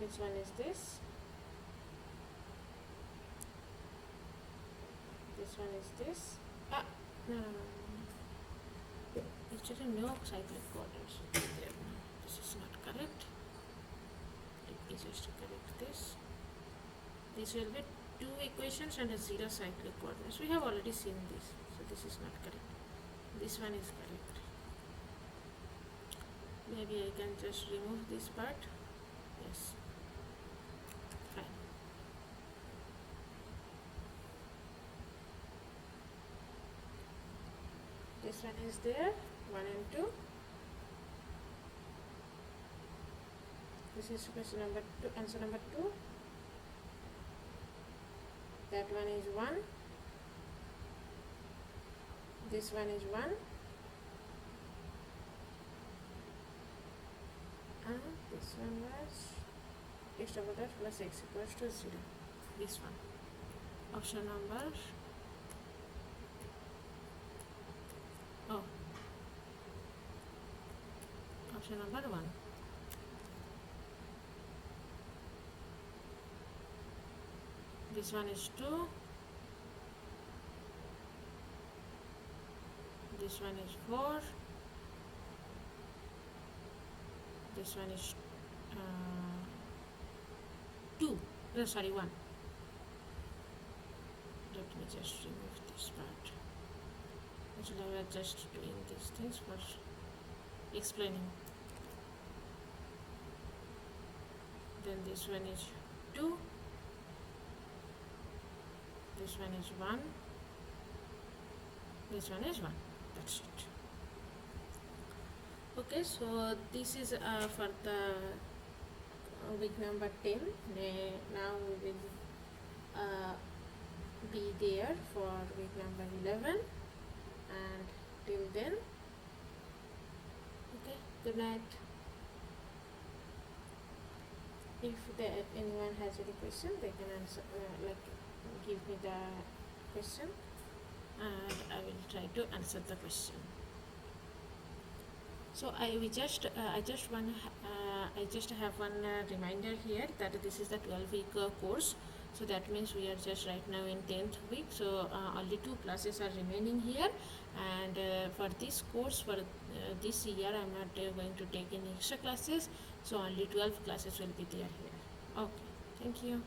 This one is this. This one is this. No. Actually, no cyclic coordinates there. This is not correct. Let me just correct this. This will be 2 equations and a 0 cyclic coordinates. We have already seen this, so this is not correct. This one is correct. Maybe I can just remove this part. Yes. Fine. This one is there, 1 and 2. This is question number 2, answer number 2. That one is 1. This one is 1. And this one was x double dot plus x equals to 0. This one. Option number question number 1. This one is 2. This one is 4. This one is 2. No, sorry, 1. Let me just remove this part. Actually, I was just doing these things for explaining. Then this one is 2. This one is 1. This one is 1. That's it. Okay, so this is for the week number 10. Now we will be there for week number 11, and till then, okay, good night. If anyone has any question, they can answer, give me the question, and I will try to answer the question. So I just have one reminder here that this is the 12-week course. So that means we are just right now in 10th week. So only 2 classes are remaining here, and for this course, for this year, I'm not going to take any extra classes. So only 12 classes will be there here. Okay, thank you.